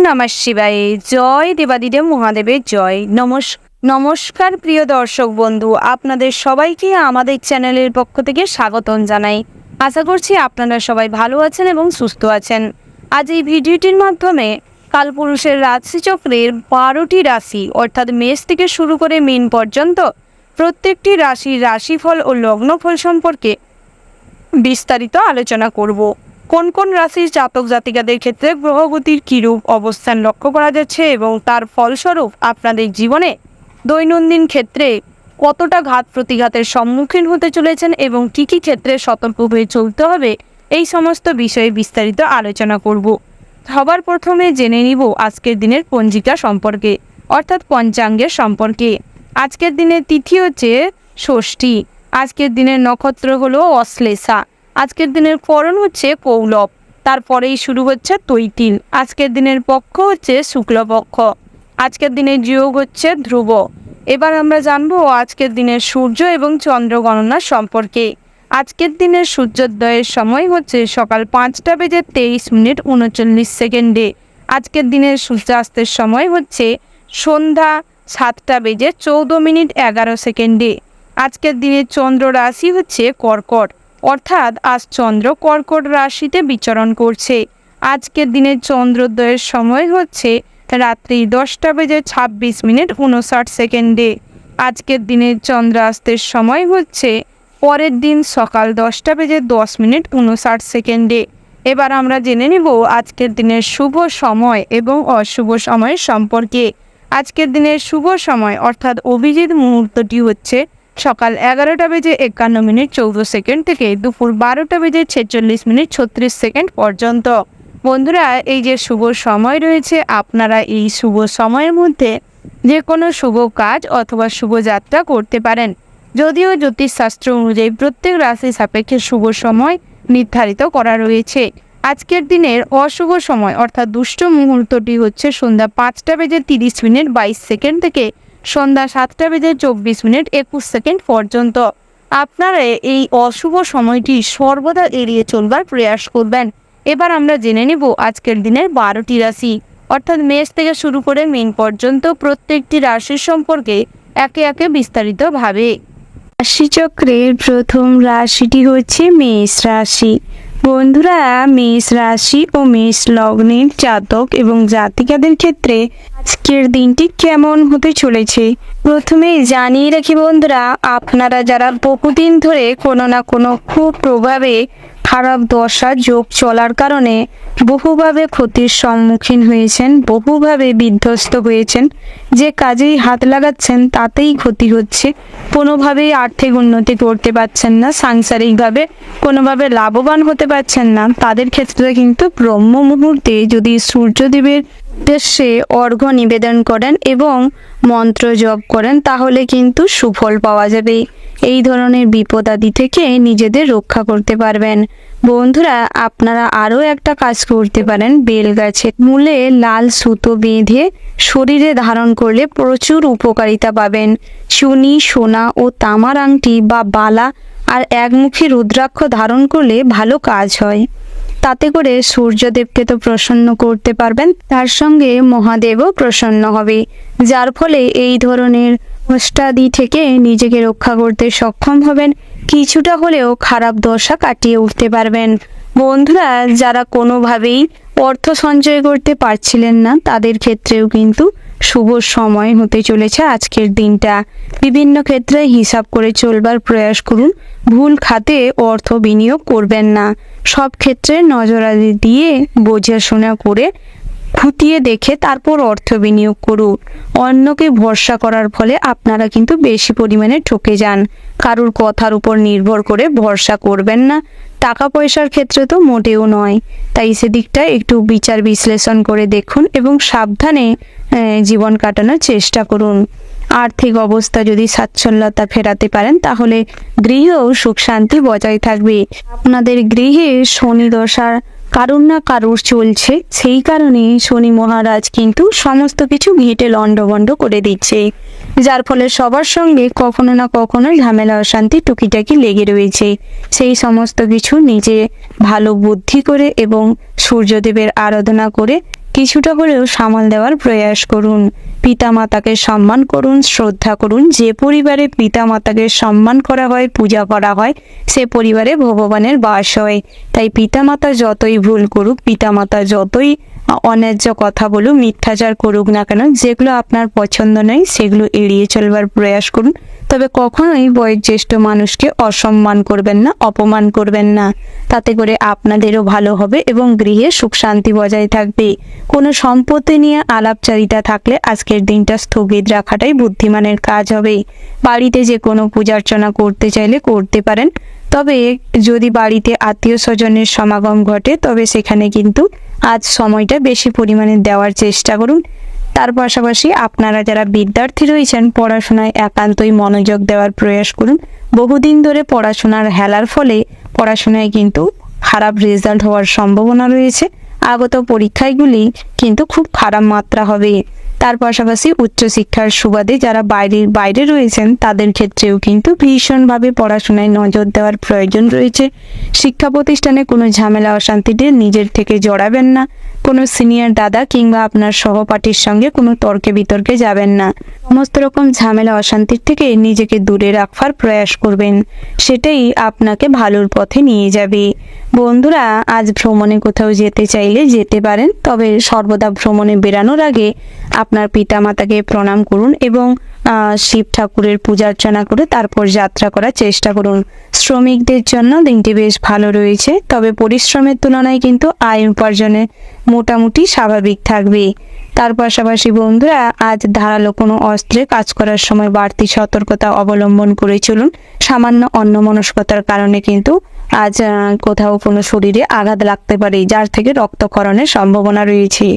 নমঃ শিবায়। জয় দেবাদিদেব মহাদেবের জয়। নমস্কার প্রিয় দর্শক বন্ধু, আপনাদের সবাইকে আমাদের চ্যানেলের পক্ষ থেকে স্বাগতম জানাই। আশা করছি আপনারা সবাই ভালো আছেন এবং সুস্থ আছেন। আজ এই ভিডিওটির মাধ্যমে কালপুরুষের রাশিচক্রের 12টি রাশি অর্থাৎ মেষ থেকে শুরু করে মীন পর্যন্ত প্রত্যেকটি রাশির রাশিফল ও লগ্নফল সম্পর্কে বিস্তারিত আলোচনা করব। কোন কোন রাশির জাতক জাতিকাদের ক্ষেত্রে গ্রহগতির কীরূপ অবস্থান লক্ষ্য করা যাচ্ছে এবং তার ফলস্বরূপ আপনাদের জীবনে দৈনন্দিন ক্ষেত্রে কতটা ঘাত প্রতিঘাতের সম্মুখীন হতে চলেছেন এবং কী কী ক্ষেত্রে সতর্ক হয়ে চলতে হবে, এই সমস্ত বিষয়ে বিস্তারিত আলোচনা করব। সবার প্রথমে জেনে নিব আজকের দিনের পঞ্জিকা সম্পর্কে অর্থাৎ পঞ্চাঙ্গের সম্পর্কে। আজকের দিনের তিথি হচ্ছে ষষ্ঠী। আজকের দিনের নক্ষত্র হলো অশ্লেষা। আজকের দিনের করণ হচ্ছে কৌলব, তারপরেই শুরু হচ্ছে তৈতিল। আজকের দিনের পক্ষ হচ্ছে শুক্লপক্ষ। আজকের দিনের যোগ হচ্ছে ধ্রুব। এবার আমরা জানবো আজকের দিনের সূর্য এবং চন্দ্র গণনা সম্পর্কে। আজকের দিনের সূর্যোদয়ের সময় হচ্ছে সকাল 5:23:39। আজকের দিনের সূর্যাস্তের সময় হচ্ছে সন্ধ্যা 7:14:11। আজকের দিনের চন্দ্র রাশি হচ্ছে কর্কট, অর্থাৎ আজ চন্দ্র কর্কট রাশিতে বিচরণ করছে। আজকের দিনের চন্দ্রোদয়ের সময় হচ্ছে রাত্রি 10:26:59। আজকের দিনের চন্দ্রাস্তের সময় হচ্ছে পরের দিন সকাল 10:10:59। এবার আমরা জেনে নিব আজকের দিনের শুভ সময় এবং অশুভ সময় সম্পর্কে। আজকের দিনের শুভ সময় অর্থাৎ অভিজিৎ মুহূর্তটি হচ্ছে সকাল 11:51:14 থেকে দুপুর 12:46:36 পর্যন্ত। বন্ধুরা, এই যে শুভ সময় রয়েছে, আপনারা এই শুভ সময়ের মধ্যে যে কোনো শুভ কাজ অথবা শুভযাত্রা করতে পারেন। যদিও জ্যোতিষশাস্ত্র অনুযায়ী প্রত্যেক রাশি সাপেক্ষে শুভ সময় নির্ধারিত করা রয়েছে। আজকের দিনের অশুভ সময় অর্থাৎ দুষ্ট মুহূর্তটি হচ্ছে সন্ধ্যা 5:30:22 থেকে সন্ধ্যা 7:24:21 পর্যন্ত। আপনারা এই অশুভ সময়টি সর্বদা এড়িয়ে চলবার প্রয়াস করবেন। এবার আমরা জেনে নেব আজকের দিনের 12টি রাশি অর্থাৎ মেষ থেকে শুরু করে মীন পর্যন্ত প্রত্যেকটি রাশির সম্পর্কে একে একে বিস্তারিতভাবে। রাশিচক্রের প্রথম রাশিটি হচ্ছে মেষ রাশি। বন্ধুরা, মেষ রাশি ও মেষ লগ্নের জাতক এবং জাতিকাদের ক্ষেত্রে আজকের দিনটি কেমন হতে চলেছে প্রথমেই জানিয়ে রাখি বন্ধুরা, আপনারা যারা বহুদিন ধরে কোনো না কোনো কুপ্রভাবে খারাপ দশা যোগ চলার কারণে বহুভাবে ক্ষতির সম্মুখীন হয়েছেন, বহুভাবে বিধ্বস্ত হয়েছেন, যে কাজেই হাত লাগাচ্ছেন তাতেই ক্ষতি হচ্ছে, কোনোভাবেই আর্থিক উন্নতি করতে পারছেন না, সাংসারিকভাবে কোনোভাবে লাভবান হতে পারছেন না, তাদের ক্ষেত্রে কিন্তু ব্রহ্ম মুহূর্তে যদি সূর্যদেবের উদ্দেশ্যে অর্ঘ্য নিবেদন করেন এবং মন্ত্র জপ করেন তাহলে কিন্তু সুফল পাওয়া যাবে। এই ধরনের বিপদাদি থেকে নিজেদের রক্ষা করতে পারবেন। বন্ধুরা, আপনারা আরও একটা কাজ করতে পারেন, বেল গাছের মূলে লাল সুতো বেঁধে শরীরে ধারণ করলে প্রচুর উপকারিতা পাবেন। চুনি, সোনা ও তামার আংটি বা বালা আর একমুখী রুদ্রাক্ষ ধারণ করলে ভালো কাজ হয়। তাতে করে সূর্যদেবকে তো প্রসন্ন করতে পারবেন, তার সঙ্গে মহাদেবও প্রসন্ন হবে, যার ফলে এই ধরনের অষ্টাদি থেকে নিজেকে রক্ষা করতে সক্ষম হবেন, কিছুটা হলেও খারাপ দশা কাটিয়ে উঠতে পারবেন। বন্ধুরা, যারা কোনোভাবেই অর্থ সঞ্চয় করতে পারছিলেন না তাদের ক্ষেত্রেও কিন্তু শুভ সময় হতে চলেছে আজকের দিনটা। বিভিন্ন ক্ষেত্রে হিসাব করে চলবার প্রয়াস করুন, ভুল খাতে অর্থ বিনিয়োগ করবেন না। সব ক্ষেত্রে নজরালি দিয়ে বোঝাশোনা করে খুঁটিয়ে দেখে তারপর অর্থ বিনিয়োগ করুন। অন্যকে ভরসা করার ফলে আপনারা কিন্তু বেশি পরিমাণে ঠকে যান। কারুর কথার উপর নির্ভর করে ভরসা করবেন না, টাকা পয়সার ক্ষেত্রে তো মোটেও নয়। তাই সেদিকটা একটু বিচার বিশ্লেষণ করে দেখুন এবং সাবধানে জীবন কাটানোর চেষ্টা করুন। আর্থিক অবস্থা যদি স্বাচ্ছন্দ্যতা ফেরাতে পারেন তাহলে গৃহেও সুখ শান্তি বজায় থাকবে। আপনাদের গৃহে শনি দশার কারুর না কারুর চলছে, সেই কারণে শনি মহারাজ কিন্তু সমস্ত কিছু ঘেঁটে লণ্ডভণ্ড করে দিচ্ছে, যার ফলে সবার সঙ্গে কখনো না কখনো ঝামেলা অশান্তি টুকিটাকি লেগে রয়েছে। সেই সমস্ত কিছু নিজে ভালো বুদ্ধি করে এবং সূর্যদেবের আরাধনা করে কিছুটা হলেও সামাল দেওয়ার প্রয়াস করুন। পিতামাতাকে সম্মান করুন, শ্রদ্ধা করুন। যে পরিবারে পিতামাতাকে সম্মান করা হয়, পূজা করা হয়, সে পরিবারে ভগবানের বাস হয়। তাই পিতামাতা যতই ভুল করুক, পিতামাতা যতই অন্যায্য কথা বলুক, মিথ্যাচার করুক না কেন, যেগুলো আপনার পছন্দ নয় সেগুলো এড়িয়ে চলবার প্রয়াস করুন। তবে কখনোই বয়োজ্যেষ্ঠ মানুষকে অসম্মান করবেন না, অপমান করবেন না। তাতে করে আপনাদেরও ভালো হবে এবং গৃহে সুখ শান্তি বজায় থাকবে। কোনো সম্পত্তি নিয়ে আলাপচারিতা থাকলে আজকের দিনটা স্থগিত রাখাটাই বুদ্ধিমানের কাজ হবে। বাড়িতে যে কোনো পূজার্চনা করতে চাইলে করতে পারেন, তবে যদি বাড়িতে আত্মীয় স্বজনের সমাগম ঘটে তবে সেখানে কিন্তু আজ সময়টা বেশি পরিমাণে দেওয়ার চেষ্টা করুন। তার পাশাপাশি আপনারা যারা বিদ্যার্থী রয়েছেন, পড়াশোনায় একান্তই মনোযোগ দেওয়ার প্রয়াস করুন। বহুদিন ধরে পড়াশোনার হেলার ফলে পড়াশোনায় কিন্তু খারাপ রেজাল্ট হওয়ার সম্ভাবনা রয়েছে। আগত পরীক্ষাগুলি কিন্তু খুব খারাপ মাত্রা হবে। তার পাশাপাশি উচ্চশিক্ষার সুবাদে যারা বাইরে রয়েছেন তাদের ক্ষেত্রেও কিন্তু ভীষণভাবে পড়াশোনায় নজর দেওয়ার প্রয়োজন রয়েছে। শিক্ষা প্রতিষ্ঠানে কোনো ঝামেলা অশান্তিতে নিজের থেকে জড়াবেন না। কোনো সিনিয়র দাদা কিংবা আপনার সহপাঠীর সঙ্গে কোনো তর্কে বিতর্কে যাবেন না। সমস্ত রকম ঝামেলা অশান্তির থেকে নিজেকে দূরে রাখবার প্রয়াস করবেন, সেটাই আপনাকে ভালোর পথে নিয়ে যাবে। বন্ধুরা, আজ ভ্রমণে কোথাও যেতে চাইলে যেতে পারেন, তবে সর্বদা ভ্রমণে বেরানোর আগে আপনার পিতামাতাকে প্রণাম করুন এবং শিব ঠাকুরের পূজা অর্চনা করে তারপর যাত্রা করার চেষ্টা করুন। শ্রমিকদের জন্য দিনটি বেশ ভালো রয়েছে, তবে পরিশ্রমের তুলনায় কিন্তু আয় উপার্জনে মোটামুটি স্বাভাবিক থাকবে। তার পাশাপাশি বন্ধুরা, আজ ধারালো কোনো অস্ত্রে কাজ করার সময় বাড়তি সতর্কতা অবলম্বন করে চলুন। সামান্য অন্যমনস্কতার কারণে কিন্তু আজ কোথাও কোনো শরীরে আঘাত লাগতে পারে, যার থেকে রক্তক্ষরণের সম্ভাবনা রয়েছে।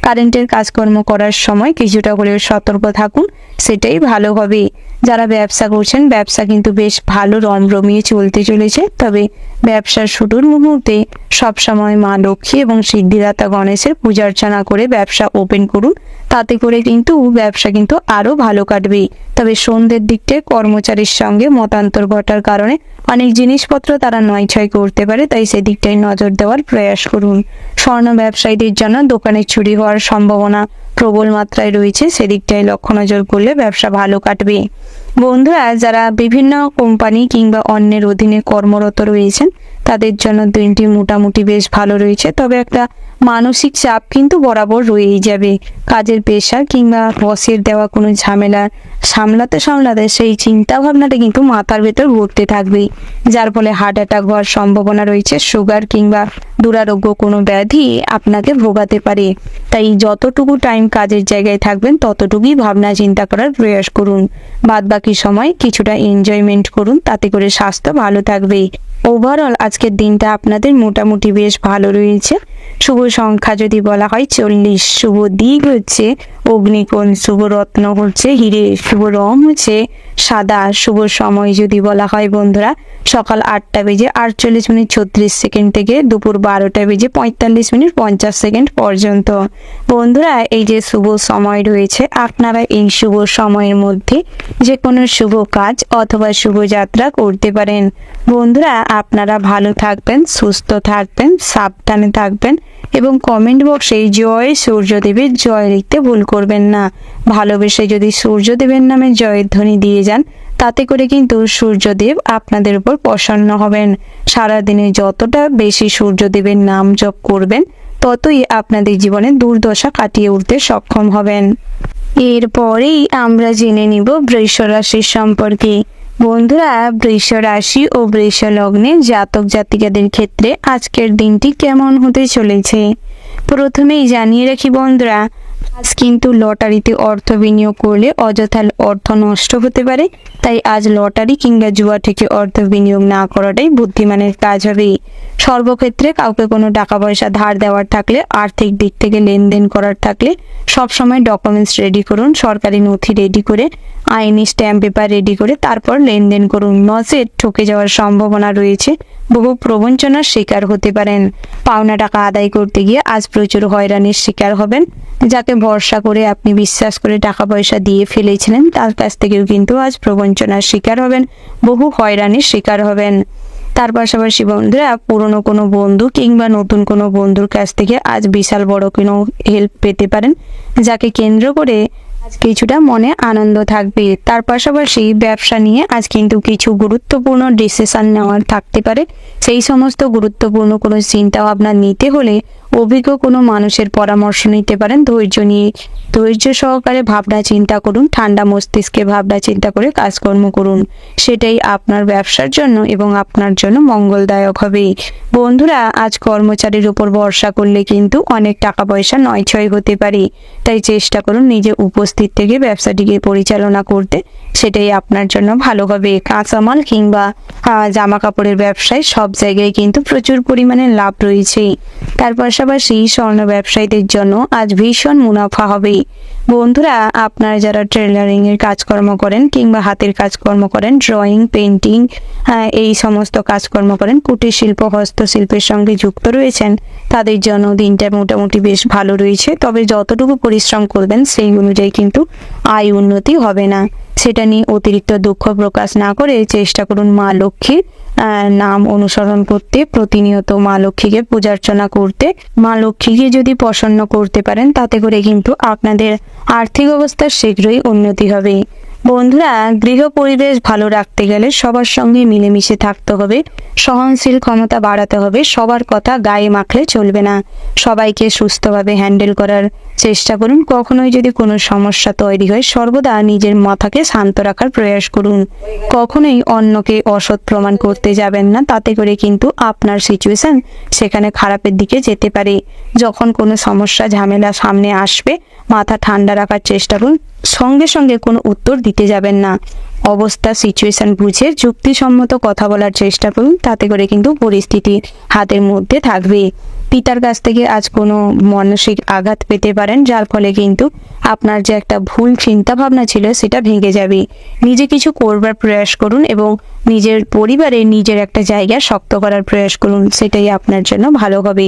কারেন্টের কাজকর্ম করার সময় কিছুটা হলেও সতর্ক থাকুন, সেটাই ভালো হবে। যারা ব্যবসা করছেন, ব্যবসা কিন্তু বেশ ভালো রমরমিয়ে চলতে চলেছে। তবে ব্যবসার শুরুর মুহূর্তে সবসময় মা লক্ষ্মী এবং সিদ্ধিদাতা গণেশের পূজা অর্চনা করে ব্যবসা ওপেন করুন। তাতে করে কিন্তু ব্যবসা কিন্তু আরও ভালো কাটবে। তবে সন্ধ্যের দিকটায় কর্মচারীর সঙ্গে মতান্তর ঘটার কারণে অনেক জিনিসপত্র তারা নয়ছয় করতে পারে, তাই সেদিকটায় নজর দেওয়ার প্রয়াস করুন। স্বর্ণ ব্যবসায়ীদের জন্য দোকানে চুরি হওয়ার সম্ভাবনা প্রবল মাত্রায় রয়েছে, সেদিকটায় লক্ষ্য নজর করলে ব্যবসা ভালো কাটবে। বন্ধুরা, যারা বিভিন্ন কোম্পানি কিংবা অন্যের অধীনে কর্মরত রয়েছেন তাদের জন্য দিনটি মোটামুটি বেশ ভালো রয়েছে, তবে একটা মানসিক চাপ কিন্তু বরাবর রয়েই যাবে। কাজের প্রেশার কিংবা বসের দেওয়া কোনো ঝামেলা সামলাতে সেই চিন্তা ভাবনাটা কিন্তু মাথার ভেতর ঘুরতে থাকবে, যার ফলে হার্ট অ্যাটাক হওয়ার সম্ভাবনা রয়েছে। সুগার কিংবা দুরারোগ্য কোনো ব্যাধি আপনাকে ভোগাতে পারে। তাই যতটুকু টাইম কাজের জায়গায় থাকবেন ততটুকুই ভাবনা চিন্তা করার প্রয়াস করুন। বাদ বাকি সময় কিছুটা এনজয়মেন্ট করুন, তাতে করে স্বাস্থ্য ভালো থাকবে। ওভারঅল আজকের দিনটা আপনাদের মোটামুটি বেশ ভালো রয়েছে। শুভ সংখ্যা যদি বলা হয় 40, শুভ দিক হচ্ছে অগ্নিকোণ, শুভ রত্ন হচ্ছে হিরে, শুভ রং হচ্ছে সাদা। শুভ সময় যদি বলা হয় বন্ধুরা, সকাল 8টা বেজে 48 মিনিট 36 সেকেন্ড থেকে দুপুর 12টা বেজে 45 মিনিট 50 সেকেন্ড পর্যন্ত। বন্ধুরা, এই যে শুভ সময় রয়েছে, আপনারা এই শুভ সময়ের মধ্যে যে কোনো শুভ কাজ অথবা শুভ যাত্রা করতে পারেন। বন্ধুরা, আপনারা ভালো থাকবেন, সুস্থ থাকবেন, সাবধানে থাকবেন এবং কমেন্ট বক্সে জয় সূর্যদেবের জয় লিখতে ভুল করবেন না। ভালোবেসে যদি সূর্যদেবের নামে জয়ের ধ্বনি দিয়ে যান, তাতে করে কিন্তু সূর্যদেব আপনাদের উপর প্রসন্ন হবেন। সারাদিনে যতটা বেশি সূর্যদেবের নাম জপ করবেন ততই আপনাদের জীবনে দুর্দশা কাটিয়ে উঠতে সক্ষম হবেন। এরপরেই আমরা জেনে নিব বৃষ রাশির সম্পর্কে। বন্ধুরা, বৃষ রাশি ও বৃষ লগ্নের জাতক জাতিকাদের ক্ষেত্রে আজকের দিনটি কেমন হতে চলেছে প্রথমেই জানিয়ে রাখি বন্ধুরা, আজ কিন্তু লটারিতে অর্থ বিনিয়োগ করলে অযথা অর্থ নষ্ট হতে পারে। তাই আজ লটারি কিংবা জুয়া থেকে অর্থ বিনিয়োগ না করাটাই বুদ্ধিমানের কাজ হবে। সর্বক্ষেত্রে কাউকে কোনো টাকা পয়সা ধার দেওয়ার থাকলে, আর্থিক দিক থেকে লেনদেন করার থাকলে সবসময় ডকুমেন্টস রেডি করুন, সরকারি নথি রেডি করে, আইনি স্ট্যাম্প পেপার রেডি করে তারপর লেনদেন করুন। নচেত ঠকে যাওয়ার সম্ভাবনা রয়েছে, বহু প্রবঞ্চনার শিকার হতে পারেন। পাওনা টাকা আদায় করতে গিয়ে আজ প্রচুর হয়রানির শিকার হবেন। যাকে ভরসা করে আপনি বিশ্বাস করে টাকা পয়সা দিয়ে ফেলেছিলেন তার কাছ থেকেও কিন্তু আজ প্রবঞ্চনার শিকার হবেন, বহু হয়রানির শিকার হবেন। তার পাশাপাশি বন্ধুরা পুরনো কোনো বন্ধু কিংবা নতুন কোনো বন্ধুর কাছ থেকে আজ বিশাল বড় কোনো হেল্প পেতে পারেন, যাকে কেন্দ্র করে আজ কিছুটা মনে আনন্দ থাকবে। তার পাশাপাশি ব্যবসা নিয়ে আজ কিন্তু কিছু গুরুত্বপূর্ণ ডিসিশন নেওয়ার থাকতে পারে। সেই সমস্ত গুরুত্বপূর্ণ কোনো চিন্তা ভাবনা নিতে হলে অভিজ্ঞ কোনো মানুষের পরামর্শ নিতে পারেন। ধৈর্য সহকারে ভাবনা চিন্তা করুন, ঠান্ডা মস্তিষ্কে ভাবনা চিন্তা করে কাজকর্ম করুন, সেটাই আপনার ব্যবসার জন্য এবং আপনার জন্য মঙ্গলদায়ক হবে। বন্ধুরা আজ কর্মচারীর উপর ভরসা করলে কিন্তু অনেক টাকা পয়সা নয়ছয় হতে পারে, তাই চেষ্টা করুন নিজে উপস্থিত থেকে ব্যবসাটিকে পরিচালনা করতে, সেটাই আপনার জন্য ভালো হবে। কাঁচামাল কিংবা জামা কাপড়ের ব্যবসায় সব জায়গায় কিন্তু প্রচুর পরিমাণে লাভ রয়েছে। তার পাশাপাশি স্বর্ণ ব্যবসায়ীদের জন্য আজ ভীষণ মুনাফা হবে। বন্ধুরা আপনারা যারা টেলারিং এর কাজকর্ম করেন কিংবা হাতের কাজকর্ম করেন, ড্রয়িং, পেন্টিং, এই সমস্ত কাজকর্ম করেন, কুটির শিল্প, হস্তশিল্পের সঙ্গে যুক্ত রয়েছেন, তাদের জন্য দিনটা মোটামুটি বেশ ভালো রয়েছে। তবে যতটুকু পরিশ্রম করবেন সেই অনুযায়ী কিন্তু আয় উন্নতি হবে না। সেটা নিয়ে অতিরিক্ত দুঃখ প্রকাশ না করে চেষ্টা করুন মা লক্ষ্মীর নাম অনুসরণ করতে, প্রতিনিয়ত মা লক্ষ্মীকে পূজার্চনা করতে। মা লক্ষ্মীকে যদি প্রসন্ন করতে পারেন তাতে করে কিন্তু আপনাদের আর্থিক অবস্থার শীঘ্রই উন্নতি হবে। বন্ধুরা গৃহ পরিবেশ ভালো রাখতে গেলে সবার সঙ্গে মিলেমিশে থাকতে হবে, সহনশীল ক্ষমতা বাড়াতে হবে, সবার কথা গায়ে মাখলে চলবে না, সবাইকে সুস্থভাবে হ্যান্ডেল করার চেষ্টা করুন। কখনোই যদি কোনো সমস্যা তৈরি হয় সর্বদা নিজের মাথাকে শান্ত রাখার প্রয়াস করুন, কখনোই অন্যকে অসৎ প্রমাণ করতে যাবেন না, তাতে করে কিন্তু আপনার সিচুয়েশন সেখানে খারাপের দিকে যেতে পারে। যখন কোনো সমস্যা ঝামেলা সামনে আসবে মাথা ঠান্ডা রাখার চেষ্টা করুন, সঙ্গে সঙ্গে কোনো উত্তর দিতে যাবেন না, অবস্থা সিচুয়েশন বুঝে যুক্তিসম্মত কথা বলার চেষ্টা করুন, তাতে করে কিন্তু পরিস্থিতি হাতের মধ্যে থাকবে। পিতার কাছ থেকে আজ কোনো মানসিক আঘাত পেতে পারেন, যার ফলে কিন্তু আপনার যে একটা ভুল চিন্তা ভাবনা ছিল সেটা ভেঙে যাবে। নিজে কিছু করবার প্রয়াস করুন এবং নিজের পরিবারে নিজের একটা জায়গা শক্ত করার প্রয়াস করুন, সেটাই আপনার জন্য ভালো হবে।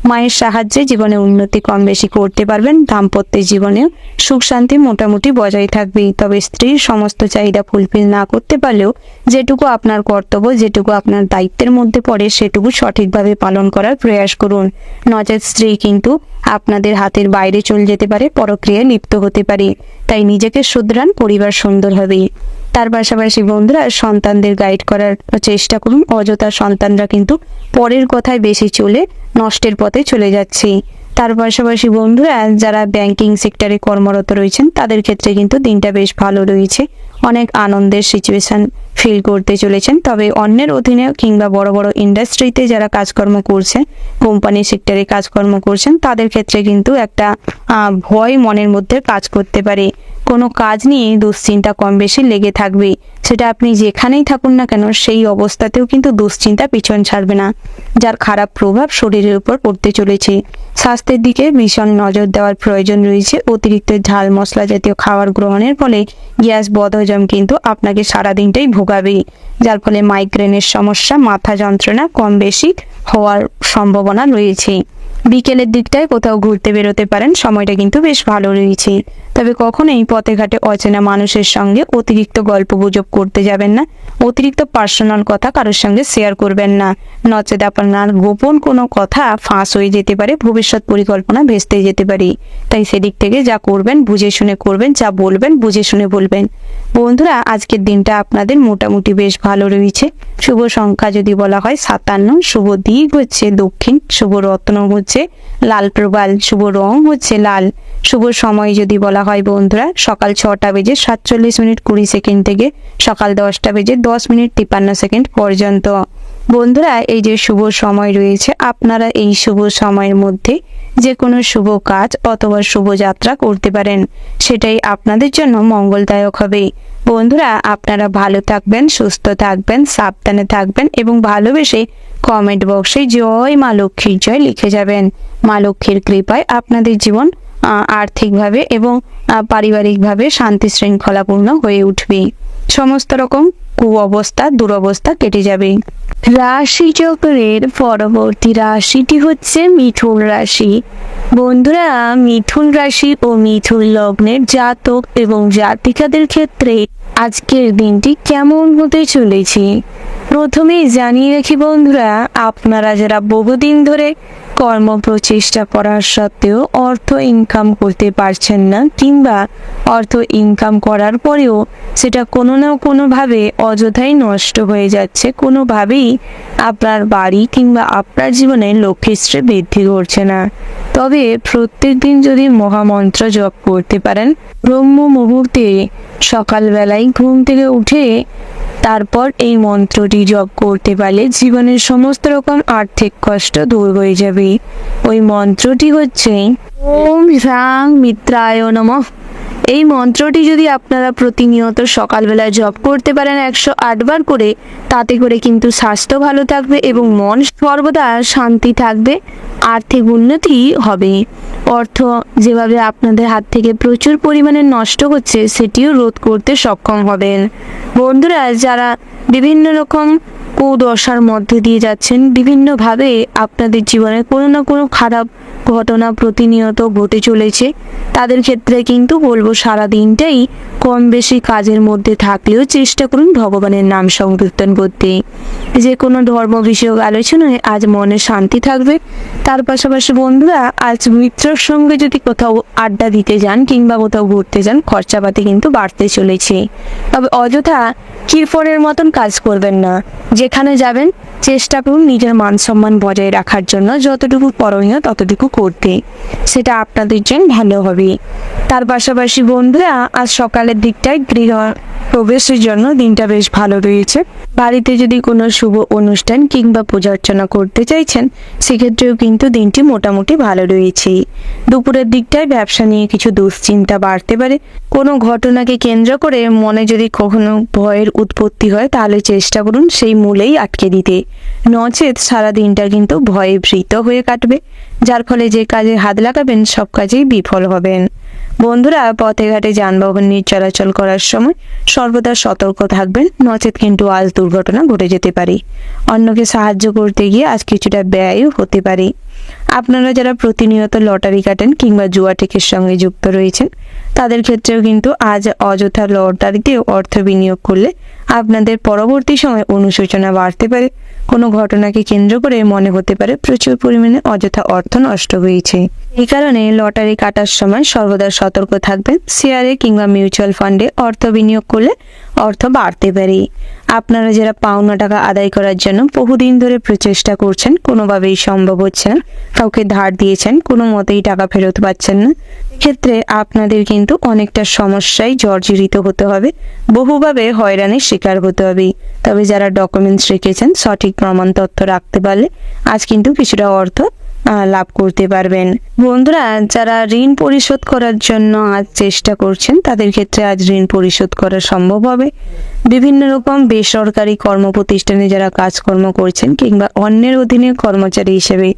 মায়ের সাহায্যে জীবনে উন্নতি কম বেশি করতে পারবেন। দাম্পত্য জীবনেও সুখ শান্তি মোটামুটি বজায় থাকবে। তবে স্ত্রীর সমস্ত চাহিদা ফুলফিল না করতে পারলেও যেটুকু আপনার কর্তব্য, যেটুকু আপনার দায়িত্বের মধ্যে পড়ে সেটুকু সঠিকভাবে পালন করার প্রয়াস করুন। নচেত স্ত্রী কিন্তু আপনাদের হাতের বাইরে চলে যেতে পারে, পরক্রিয়ায় লিপ্ত হতে পারে। তাই নিজেকে শুধরান, পরিবার সুন্দর হবে। তার পাশাপাশি বন্ধুরা সন্তানদের গাইড করার চেষ্টা করুন। অযথা সন্তানরা কিন্তু পরের কথায় বেশি চলে নষ্টের পথে চলে যাচ্ছে। তার পাশাপাশি বন্ধুরা যারা ব্যাংকিং সেক্টরে কর্মরত রয়েছেন তাদের ক্ষেত্রে কিন্তু দিনটা বেশ ভালো রয়েছে, অনেক আনন্দের সিচুয়েশন ফিল করতে চলেছেন। তবে অন্যের অধীনে কিংবা বড় বড় ইন্ডাস্ট্রিতে যারা কাজকর্ম করছেন, কোম্পানি সেক্টরে কাজকর্ম করছেন, তাদের ক্ষেত্রে কিন্তু একটা ভয় মনের মধ্যে কাজ করতে পারে। কোনো কাজ নিয়ে দুশ্চিন্তা কম বেশি লেগে থাকবে, সেটা আপনি যেখানেই থাকুন না কেন সেই অবস্থাতেও কিন্তু দুশ্চিন্তা পিছন ছাড়বে না, যার খারাপ প্রভাব শরীরের উপর পড়তে চলেছে। স্বাস্থ্যের দিকে ভীষণ নজর দেওয়ার প্রয়োজন রয়েছে। অতিরিক্ত ঝাল মশলা জাতীয় খাবার গ্রহণের ফলে গ্যাস বদহজম কিন্তু আপনাকে সারাদিনটাই ভোগাবে, যার ফলে মাইগ্রেনের সমস্যা, মাথা যন্ত্রণা কম বেশি হওয়ার সম্ভাবনা রয়েছে। বিকেলের দিকটায় কোথাও ঘুরতে বেরোতে পারেন, সময়টা কিন্তু বেশ ভালো রয়েছে। তবে কখনোই পথে ঘাটে অচেনা মানুষের সঙ্গে অতিরিক্ত গল্প গুজব করতে যাবেন না, অতিরিক্ত পার্সোনাল কথা কারোর সঙ্গে শেয়ার করবেন না, নচেত আপনার গোপন কোনো কথা ফাঁস হয়ে যেতে পারে, ভবিষ্যৎ পরিকল্পনা ভেস্তে যেতে পারে। তাই সেদিক থেকে যা করবেন বুঝে শুনে করবেন, যা বলবেন বুঝে শুনে বলবেন। বন্ধুরা আজকের দিনটা আপনাদের মোটামুটি বেশ ভালো রয়েছে। শুভ সংখ্যা যদি বলা হয় 57, শুভ দিক হচ্ছে দক্ষিণ, শুভ রত্ন হচ্ছে লাল প্রবাল, শুভ রং হচ্ছে লাল। শুভ সময় যদি বলা হয় বন্ধুরা সকাল 6টা বেজে 47 মিনিট 20 সেকেন্ড থেকে সকাল 10টা বেজে 10 মিনিট 53 সেকেন্ড পর্যন্ত। বন্ধুরা এই যে শুভ সময় রয়েছে, আপনারা এই শুভ সময়ের মধ্যে যে কোনো শুভ কাজ অথবা শুভ যাত্রা করতে পারেন, সেটাই আপনাদের জন্য মঙ্গলদায়ক হবে। বন্ধুরা আপনারা ভালো থাকবেন, সুস্থ থাকবেন, সাবধানে থাকবেন এবং ভালোবেসে কমেন্ট বক্সে জয় মা লক্ষ্মীর জয় লিখে যাবেন। মা লক্ষ্মীর কৃপায় আপনাদের জীবন আর্থিকভাবে এবং পারিবারিকভাবে শান্তি শৃঙ্খলাপূর্ণ হয়ে উঠবে। সমস্ত রকম কুঅবস্থা দুরবস্থা কেটে যাবে। রাশি চক্রের পরবর্তী রাশিটি হচ্ছে মিথুন রাশি। বন্ধুরা মিথুন রাশি ও মিথুন লগ্নের জাতক এবং জাতিকাদের ক্ষেত্রে আজকের দিনটি কেমন হতে চলেছে? প্রথমেই জানিয়ে রাখি বন্ধুরা, আপনারা যারা বহুদিন ধরে কর্ম প্রচেষ্টা করার সত্ত্বেও অর্থ ইনকাম করতে পারছেন না, কিংবা অর্থ ইনকাম করার পরেও সেটা কোনো না কোনোভাবে অযথাই নষ্ট হয়ে যাচ্ছে, কোনোভাবেই আপনার বাড়ি কিংবা আপনার জীবনে লক্ষ্মীশ্রী বৃদ্ধি করছে না, তবে প্রত্যেক দিন যদি মহামন্ত্র জপ করতে পারেন, ব্রহ্ম মুহূর্তে সকালবেলায় ঘুম থেকে উঠে তারপর এই মন্ত্রটি জপ করতে পারলে জীবনের সমস্ত রকম আর্থিক কষ্ট দূর হয়ে যাবে। ওই মন্ত্রটি হচ্ছে ওম হ্রাং মিত্রায় নমঃ। এই মন্ত্রটি যদি আপনারা প্রতিনিয়ত সকালবেলা জপ করতে পারেন 108 বার করে, তাতে করে কিন্তু স্বাস্থ্য ভালো থাকবে এবং মন সর্বদা শান্তি থাকবে, আর্থিক উন্নতি হবে। অর্থ যেভাবে আপনাদের হাত থেকে প্রচুর পরিমাণে নষ্ট হচ্ছে, সেটিও রোধ করতে সক্ষম হবেন। বন্ধুরা, যারা বিভিন্ন রকম কুদশার মধ্যে দিয়ে যাচ্ছেন, বিভিন্নভাবে আপনাদের জীবনে কোনো না কোনো খারাপ ঘটনা প্রতিনিয়ত ঘটে চলেছে, তাদের ক্ষেত্রে কিন্তু বলবো সারা দিনটাই কম বেশি কাজের মধ্যে থাকলেও চেষ্টা করুন ভগবানের নাম সংকীর্তন করতে। যে কোনো ধর্ম বিষয়ক আলোচনায় আজ মনে শান্তি থাকবে। তার পাশাপাশি বন্ধুরা, আজ মিত্রের সঙ্গে যদি কোথাও আড্ডা দিতে যান কিংবা কোথাও ঘুরতে যান, খরচাপাতি কিন্তু বাড়তে চলেছে। তবে অযথা কিরফরের মতন কাজ করবেন না। যেখানে যাবেন চেষ্টা করুন নিজের মান সম্মান বজায় রাখার জন্য যতটুকু করণীয় ততটুকু করতে, সেটা আপনাদের জন্য ভালো হবে। তার পাশাপাশি বন্ধুরা, আজ সকালের দিকটায় গৃহ প্রবেশের জন্য দিনটা বেশ ভালো রয়েছে। বাড়িতে যদি কোনো শুভ অনুষ্ঠান কিংবা পূজা অর্চনা করতে চাইছেন, সেক্ষেত্রেও কিন্তু দিনটি মোটামুটি ভালো রয়েছে। দুপুরের দিকটায় ব্যবসা নিয়ে কিছু দুশ্চিন্তা বাড়তে পারে। কোনো ঘটনাকে কেন্দ্র করে মনে যদি কখনো ভয়ের উৎপত্তি হয়, তাহলে চেষ্টা করুন সেই মূলেই আটকে দিতে, নচেত সারা দিনটা কিন্তু ভয়ে ভীত হয়ে কাটবে, যার ফলে যে কাজে হাত লাগাবেন সব কাজেই বিফল হবেন। বন্ধুরা, পথে ঘাটে যানবাহন নিয়ে চলাচল করার সময় সর্বদা সতর্ক থাকবেন, নচেত কিন্তু আজ দুর্ঘটনা ঘটে যেতে পারে। অন্যকে সাহায্য করতে গিয়ে আজ কিছুটা ব্যয়ও হতে পারে। আপনারা যারা প্রতিনিয়ত লটারি কাটেন কিংবা জুয়া টিকের সঙ্গে যুক্ত রয়েছেন, তাদের ক্ষেত্রেও কিন্তু আজ অযথা লটারিতে অর্থ বিনিয়োগ করলে আপনাদের পরবর্তী সময় অনুশোচনা বাড়তে পারে। কোনো ঘটনাকে কেন্দ্র করে মনে হতে পারে প্রচুর পরিমাণে অযথা অর্থ নষ্ট হয়েছে। এই কারণে লটারি কাটার সময় সর্বদা সতর্ক থাকবেন। শেয়ারে কিংবা মিউচুয়াল ফান্ডে অর্থ বিনিয়োগ করলে অর্থ বাড়তে পারে। আপনারা যারা পাওনা টাকা আদায় করার জন্য বহুদিন ধরে প্রচেষ্টা করছেন, কোনোভাবেই সম্ভব হচ্ছে না, কাউকে ধার দিয়েছেন, কোনো মতেই টাকা ফেরত পাচ্ছেন না, ক্ষেত্রে আপনাদের কিন্তু অনেকটা সমস্যায় জর্জরিত হতে হবে, বহুভাবে হয়রানির শিকার হতে হবে। তবে যারা ডকুমেন্টস রেখেছেন, সঠিক প্রমাণ তথ্য রাখতে পারলে আজ কিন্তু কিছুটা অর্থ লাভ করতে পারবেন। বন্ধুরা, যারা ঋণ পরিশোধ করার জন্য আজ চেষ্টা করছেন, তাদের ক্ষেত্রে আজ ঋণ পরিশোধ করা সম্ভব হবে। বিভিন্ন রকম বেসরকারি কর্মপ্রতিষ্ঠানে যারা কাজকর্ম করছেন কিংবা অন্যের অধীনে কর্মচারী হিসেবে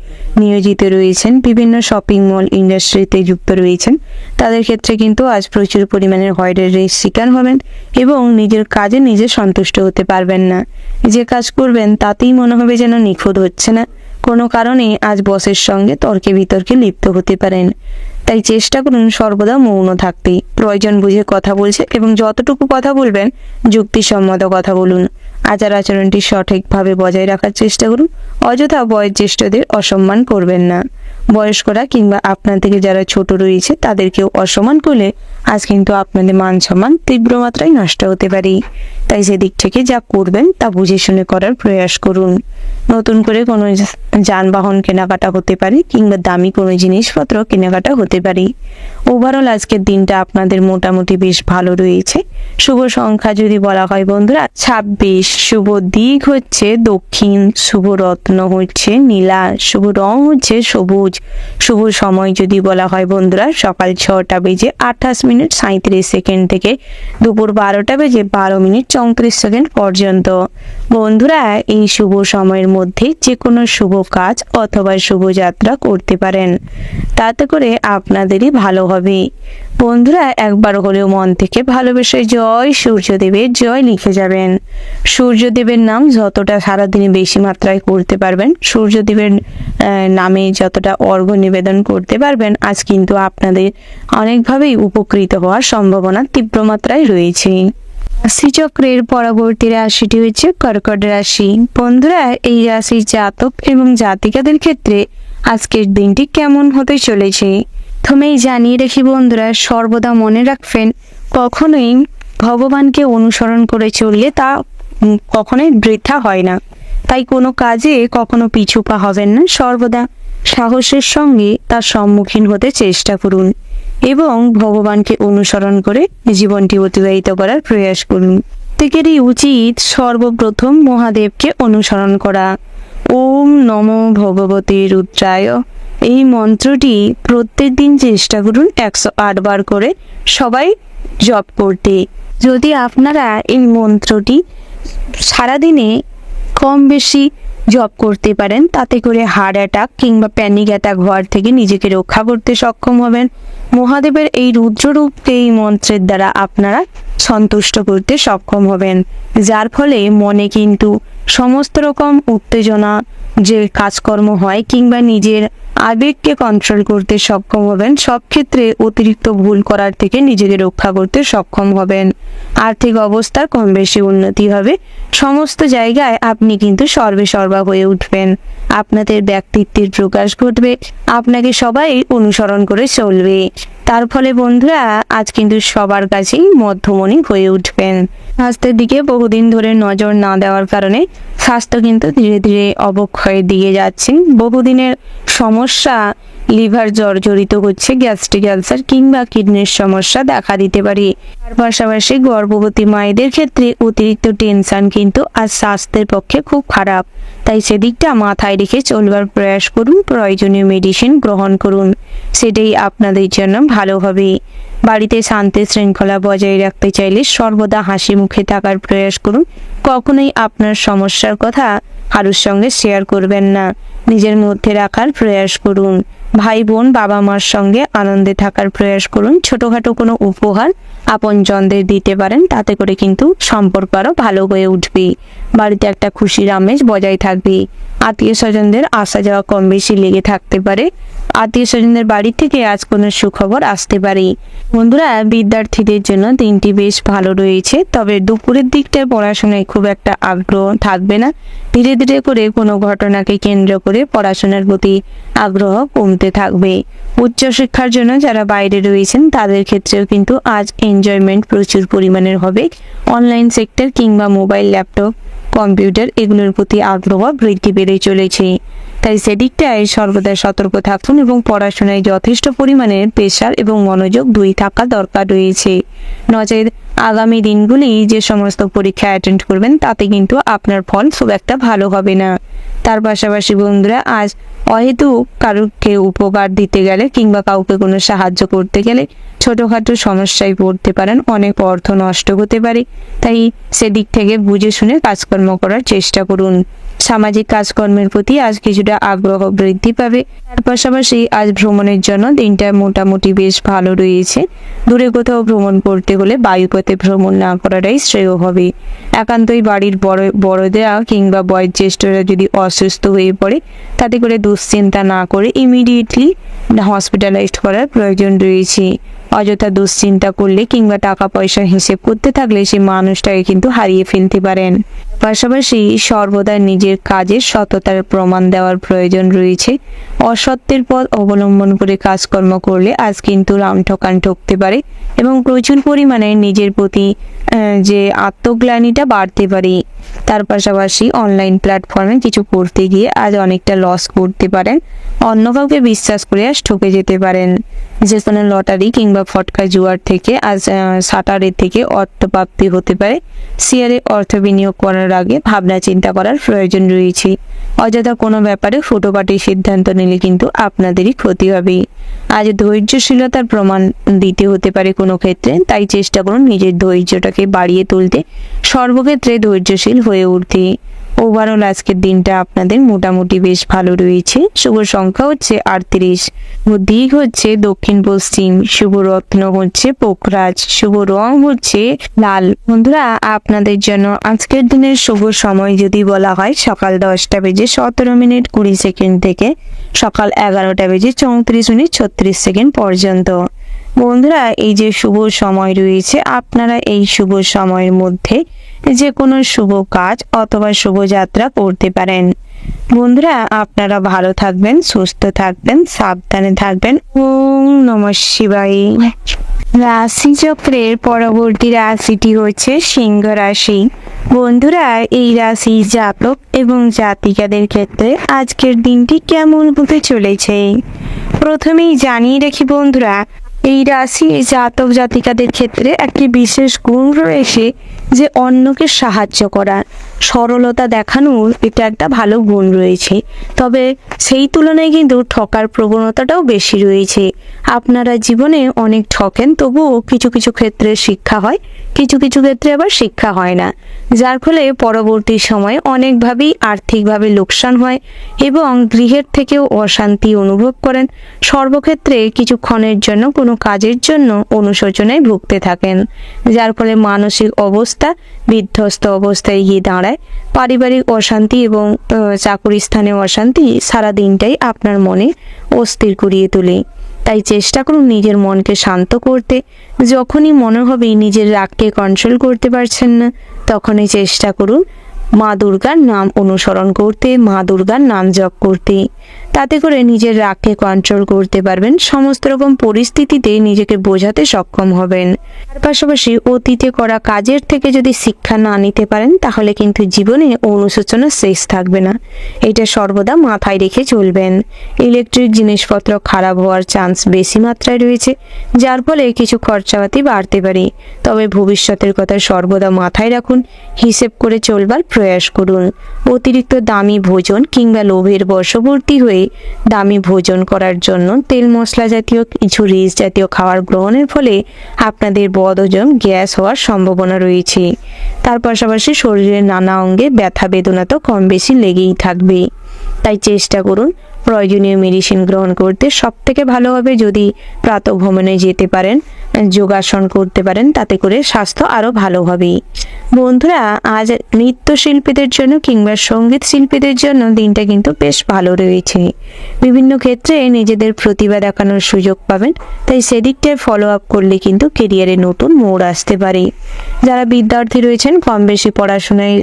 নিয়োজিত রয়েছেন, বিভিন্ন শপিং মল ইন্ডাস্ট্রিতে যুক্ত রয়েছেন, তাদের ক্ষেত্রে কিন্তু আজ প্রচুর পরিমাণে হয়রানির শিকার হবেন এবং নিজের কাজে নিজে সন্তুষ্ট হতে পারবেন না। যে কাজ করবেন তাতেই মনে হবে যেন নিখুঁত হচ্ছে না। কোনো কারণে আজ বসের সঙ্গে তর্কে বিতর্কে লিপ্ত হতে পারেন। তাই চেষ্টা করুন সর্বদা মৌন থাকতে, প্রয়োজন বুঝে কথা বলছে এবং যতটুকু কথা বলবেন যুক্তিসম্মত কথা বলুন। আচার আচরণটি সঠিকভাবে বজায় রাখার চেষ্টা করুন। অযথা বয়োজ্যেষ্ঠদের অসম্মান করবেন না। বয়স্করা কিংবা আপনার থেকে যারা ছোট রয়েছে তাদেরকেও অসম্মান করলে আজ কিন্তু আপনাদের মান সম্মান তীব্র মাত্রায় নষ্ট হতে পারে। তাই সেদিক থেকে যা করবেন তা বুঝে শুনে করার প্রয়াস করুন। নতুন করে কোনো যানবাহন কেনাকাটা হতে পারে কিংবা দামি কোনো জিনিসপত্র কেনাকাটা হতে পারে। ওভারঅল আজকের দিনটা আপনাদের মোটামুটি বেশ ভালো রয়েছে। শুভ সংখ্যা যদি বলা হয় বন্ধুরা 26, শুভ দিক হচ্ছে দক্ষিণ, শুভ রত্ন হচ্ছে নীলা, শুভ রং হচ্ছে সবুজ। শুভ সময় যদি বলা হয় বন্ধুরা সকাল 6টা বেজে 28 মিনিট 37 সেকেন্ড থেকে দুপুর 12টা বেজে 12 মিনিট 34 সেকেন্ড পর্যন্ত। বন্ধুরা, এই শুভ সময়ের মধ্যে যে কোনো শুভ কাজ অথবা শুভযাত্রা করতে পারেন, তাতে করে আপনাদেরই ভালো হবে। বন্ধুরা, একবার হলেও মন থেকে ভালোবেসে জয় সূর্যদেবের জয় লিখে যাবেন। সূর্যদেবের নাম যতটা সারাদিনে বেশি মাত্রায় করতে পারবেন, সূর্যদেবের নামে যতটা অর্ঘ্য নিবেদন করতে পারবেন, আজ কিন্তু আপনাদের অনেকভাবেই উপকৃত হওয়ার সম্ভাবনা তীব্র মাত্রায় রয়েছে। রাশিচক্রের পরবর্তী রাশিটি হচ্ছে কর্কট রাশি। বন্ধুরা, এই রাশির জাতক এবং জাতিকাদের ক্ষেত্রে আজকের দিনটি কেমন হতে চলেছে প্রথমেই জানিয়ে রাখি বন্ধুরা, সর্বদা মনে রাখবেন কখনোই ভগবানকে অনুসরণ করে চললে তা কখনোই বৃথা হয় না। তাই কোনো কাজে কখনো পিছু পা হবেন না, সর্বদা সাহসের সঙ্গে তার সম্মুখীন হতে চেষ্টা করুন এবং ভগবানকে অনুসরণ করে জীবনটি অতিবাহিত করার প্রয়াস করুন। প্রত্যেকেরই উচিত সর্বপ্রথম মহাদেবকে অনুসরণ করা। ওম নমো ভগবতে রুদ্রায়, এই মন্ত্রটি প্রত্যেক দিন চেষ্টা করুন 108 বার করে সবাই জপ করতে। যদি আপনারা এই মন্ত্রটি সারাদিনে কম বেশি জপ করতে পারেন, তাতে করে হার্ট অ্যাটাক কিংবা প্যানিক অ্যাটাক হওয়ার থেকে নিজেকে রক্ষা করতে সক্ষম হবেন। মহাদেবের এই রুদ্ররূপকে এই মন্ত্রের দ্বারা আপনারা সন্তুষ্ট করতে সক্ষম হবেন, যার ফলে মনে কিন্তু সমস্ত রকম উত্তেজনা যে কাজকর্ম হয় কিংবা নিজের আবেগকে কন্ট্রোল করতে সক্ষম হবেন। সব ক্ষেত্রে অতিরিক্ত ভুল করার থেকে নিজেকে রক্ষা করতে সক্ষম হবেন। আর্থিক অবস্থার কম বেশি উন্নতি হবে। সমস্ত জায়গায় আপনি কিন্তু সর্বেসর্বা হয়ে উঠবেন। আপনাদের ব্যক্তিত্বের প্রকাশ ঘটবে, আপনাকে সবাই অনুসরণ করে চলবে। তার ফলে বন্ধুরা, আজ কিন্তু সবার কাছেই মধ্যমণি হয়ে উঠবেন। স্বাস্থ্যের দিকে বহুদিন ধরে নজর না দেওয়ার কারণে স্বাস্থ্য কিন্তু ধীরে ধীরে অবক্ষয়ের দিকে যাচ্ছে। বহুদিনের সমস্যা, লিভার জর্জরিত হচ্ছে, গ্যাস্ট্রিক আলসার কিংবা কিডনির সমস্যা দেখা দিতে পারে। তার পাশাপাশি গর্ভবতী মায়েদের ক্ষেত্রে অতিরিক্ত টেনশন কিন্তু আজ স্বাস্থ্যের পক্ষে খুব খারাপ। তাই সেদিকটা মাথায় রেখে চলবার প্রয়াস করুন, প্রয়োজনীয় মেডিসিন গ্রহণ করুন, সেটাই আপনাদের জন্য ভালো হবে। বাড়িতে শান্তি শৃঙ্খলা বজায় রাখতে চাইলে সর্বদা হাসি মুখে থাকার প্রয়াস করুন। কখনোই আপনার সমস্যার কথা কারোর সঙ্গে শেয়ার করবেন না, নিজের মধ্যে রাখার প্রয়াস করুন। ভাই বোন বাবা মার সঙ্গে আনন্দে থাকার প্রয়াস করুন। ছোটোখাটো কোনো উপহার আপনজনদের দিতে পারেন, তাতে করে কিন্তু সম্পর্ক আরও ভালো হয়ে উঠবে। বাড়িতে একটা খুশির আমেজ বজায় থাকবে। আত্মীয় স্বজনদের আসা যাওয়া কম বেশি লেগে থাকতে পারে। আত্মীয় স্বজনদের বাড়ি থেকে আজ কোনো সুখবর আসতে পারে। বন্ধুরা, বিদ্যার্থীদের জন্য দিনটি বেশ ভালো রয়েছে, তবে দুপুরের দিকটায় পড়াশোনায় খুব একটা আগ্রহ থাকবে না। ধীরে ধীরে করে কোনো ঘটনাকে কেন্দ্র করে পড়াশোনার প্রতি আগ্রহ কমতে থাকবে। উচ্চশিক্ষার জন্য যারা বাইরে রয়েছেন তাদের ক্ষেত্রেও কিন্তু আজ এনজয়মেন্ট প্রচুর পরিমাণের হবে। অনলাইন সেক্টর কিংবা মোবাইল, ল্যাপটপ, কম্পিউটার এগুলোর প্রতি আগ্রহ বৃদ্ধি পেয়ে চলেছে। তাই সেদিকটায় সর্বদা সতর্ক থাকুন এবং পড়াশোনায় যথেষ্ট পরিমাণের প্রেশার এবং মনোযোগ দুই থাকা দরকার রয়েছে। নচেত আগামী দিনগুলি যে সমস্ত পরীক্ষা অ্যাটেন্ড করবেন তাতে কিন্তু আপনার ফল খুব একটা ভালো হবে না। তার পাশাপাশি বন্ধুরা, আজ অহেতুক কারোকে উপকার দিতে গেলে কিংবা কাউকে কোনো সাহায্য করতে গেলে ছোটোখাটো সমস্যায় পড়তে পারেন, অনেক অর্থ নষ্ট হতে পারে। তাই সেদিক থেকে বুঝে শুনে কাজকর্ম করার চেষ্টা করুন। সামাজিক কাজকর্মের প্রতি আজ কিছুটা আগ্রহ বৃদ্ধি পাবে। তার পাশাপাশি আজ ভ্রমণের জন্য দিনটা মোটামুটি বেশ ভালো রয়েছে। দূরে কোথাও ভ্রমণ করতে হলে বায়ুপথে ভ্রমণ না করাটাই শ্রেয় হবে। একান্তই বাড়ির বড়দেরা কিংবা বয়োজ্যেষ্ঠরা যদি অসুস্থ হয়ে পড়ে, তাতে করে দুশ্চিন্তা না করে ইমিডিয়েটলি হসপিটালাইজড করার প্রয়োজন রয়েছে। অযথা দুশ্চিন্তা করলে কিংবা টাকা পয়সার হিসেব করতে থাকলে সেই মানুষটাকে কিন্তু হারিয়ে ফেলতে পারেন। পাশাপাশি সর্বদা নিজের কাজের সততার প্রমাণ দেওয়ার প্রয়োজন রয়েছে। অসত্যের পথ অবলম্বন করে কাজকর্ম করলে আজ কিন্তু রাম ঠকান ঠকতে পারে এবং প্রচুর পরিমাণে নিজের প্রতি যে আত্মগ্লানিটা বাড়তে পারে। তার পাশাপাশি অনলাইন প্ল্যাটফর্মে কিছু করতে গিয়ে আজ অনেকটা লস করতে পারেন। অন্য কাউকে বিশ্বাস করে আজ ঠকে যেতে পারেন। যে কোনো লটারি কিংবা ফটকা জুয়ার থেকে আজ সাটারের থেকে অর্থপ্রাপ্তি হতে পারে। শেয়ারে অর্থ বিনিয়োগ করার আগে ভাবনা চিন্তা করার প্রয়োজন রয়েছে। অযথা কোনো ব্যাপারে ফুটোপাটি সিদ্ধান্ত নিলে কিন্তু আপনাদেরই ক্ষতি হবে। আজ ধৈর্যশীলতার প্রমাণ দিতে হতে পারে কোনো ক্ষেত্রে, তাই চেষ্টা করুন নিজের ধৈর্যটাকে বাড়িয়ে তুলতে, সর্বক্ষেত্রে ধৈর্যশীল হয়ে উঠতে। ওভারঅল আজকের দিনটা আপনাদের মোটামুটি বেশ ভালো রয়েছে। শুভ সংখ্যা হচ্ছে 38, শুভ দিক হচ্ছে দক্ষিণ পশ্চিম, শুভ রত্ন হচ্ছে পোখরাজ, শুভ রং হচ্ছে লাল। বন্ধুরা, আপনাদের জন্য আজকের দিনের শুভ সময় যদি বলা হয় সকাল 10টা বেজে 17 মিনিট 20 সেকেন্ড থেকে সকাল 11টা বেজে 34 মিনিট 36 সেকেন্ড পর্যন্ত। বন্ধুরা, এই যে শুভ সময় রয়েছে, আপনারা এই শুভ সময়ের মধ্যে যে কোনো শুভ কাজ অথবা শুভযাত্রা করতে পারেন। বন্ধুরা, আপনারা ভালো থাকবেন, সুস্থ থাকবেন, সাবধানে থাকবেন। ওম নমঃ শিবায়। রাশিচক্রের পরবর্তী রাশিটি হচ্ছে সিংহ রাশি। বন্ধুরা, এই রাশি জাতক এবং জাতিকাদের ক্ষেত্রে আজকের দিনটি কেমন হতে চলেছে প্রথমেই জানিয়ে রাখি বন্ধুরা, এই রাশি জাতক জাতিকাদের ক্ষেত্রে একটি বিশেষ গুণ রয়েছে যে অন্যকে সাহায্য করা, সরলতা দেখানোর এটা একটা ভালো গুণ রয়েছে। তবে সেই তুলনায় কিন্তু ঠকার প্রবণতাটাও বেশি রয়েছে। আপনারা জীবনে অনেক ঠকেন, তবুও কিছু কিছু ক্ষেত্রে শিক্ষা হয়, কিছু কিছু ক্ষেত্রে আবার শিক্ষা হয় না, যার ফলে পরবর্তী সময়ে অনেকভাবেই আর্থিকভাবে লোকসান হয় এবং গৃহের থেকেও অশান্তি অনুভব করেন। সর্বক্ষেত্রে কিছুক্ষণের জন্য কোনো কাজের জন্য অনুশোচনায় ভুগতে থাকেন, যার ফলে মানসিক অবস্থা বিধ্বস্ত অবস্থায় গিয়ে দাঁড়ায়। পারিবারিক অশান্তি এবং চাকুরি স্থানে অশান্তি সারা দিনটাই আপনার মনে অস্থির করিয়ে তোলে। তাই চেষ্টা করুন নিজের মনকে শান্ত করতে। যখনই মনে হবে নিজের রাগকে কন্ট্রোল করতে পারছেন না, তখনই চেষ্টা করুন মা দুর্গার নাম অনুসরণ করতে, মা দুর্গার নাম জপ করতে। তাতে করে নিজের রাগকে কন্ট্রোল করতে পারবেন, সমস্ত রকম পরিস্থিতিতে নিজেকে বোঝাতে সক্ষম হবেন। তার পাশাপাশি অতীতে করা কাজের থেকে যদি শিক্ষা না নিতে পারেন, তাহলে কিন্তু জীবনে অনুশোচনা শেষ থাকবে না। এটা সর্বদা মাথায় রেখে চলবেন। ইলেকট্রিক জিনিসপত্র খারাপ হওয়ার চান্স বেশি মাত্রায় রয়েছে, যার ফলে কিছু খরচাপাতি বাড়তে পারে। তবে ভবিষ্যতের কথা সর্বদা মাথায় রাখুন, হিসেব করে চলবার প্রয়াস করুন। অতিরিক্ত দামি ভোজন কিংবা লোভের বশবর্তী হয়ে দামি ভোজন করার জন্য তেল মশলা জাতীয় কিছু রিচ জাতীয় খাবার গ্রহণের ফলে আপনাদের বদহজম গ্যাস হওয়ার সম্ভাবনা রয়েছে। তার পাশাপাশি শরীরের নানা অঙ্গে ব্যথা বেদনা তো কম বেশি লেগেই থাকবে। তাই চেষ্টা করুন প্রয়োজনীয় মেডিসিন গ্রহণ করতে। সব থেকে ভালো হবে যদি প্রাতঃভ্রমণে যেতে পারেন, যোগাসন করতে পারেন, তাতে করে স্বাস্থ্য আরও ভালো হবে। বন্ধুরা, আজ নৃত্যশিল্পীদের জন্য কিংবা সঙ্গীত শিল্পীদের জন্য দিনটা কিন্তু বেশ ভালো রয়েছে। বিভিন্ন ক্ষেত্রে নিজেদের প্রতিভা দেখানোর সুযোগ পাবেন, তাই সেদিকটায় ফলো আপ করলে কিন্তু কেরিয়ারে নতুন মোড় আসতে পারে। যারা বিদ্যার্থী রয়েছেন কম বেশি পড়াশোনায়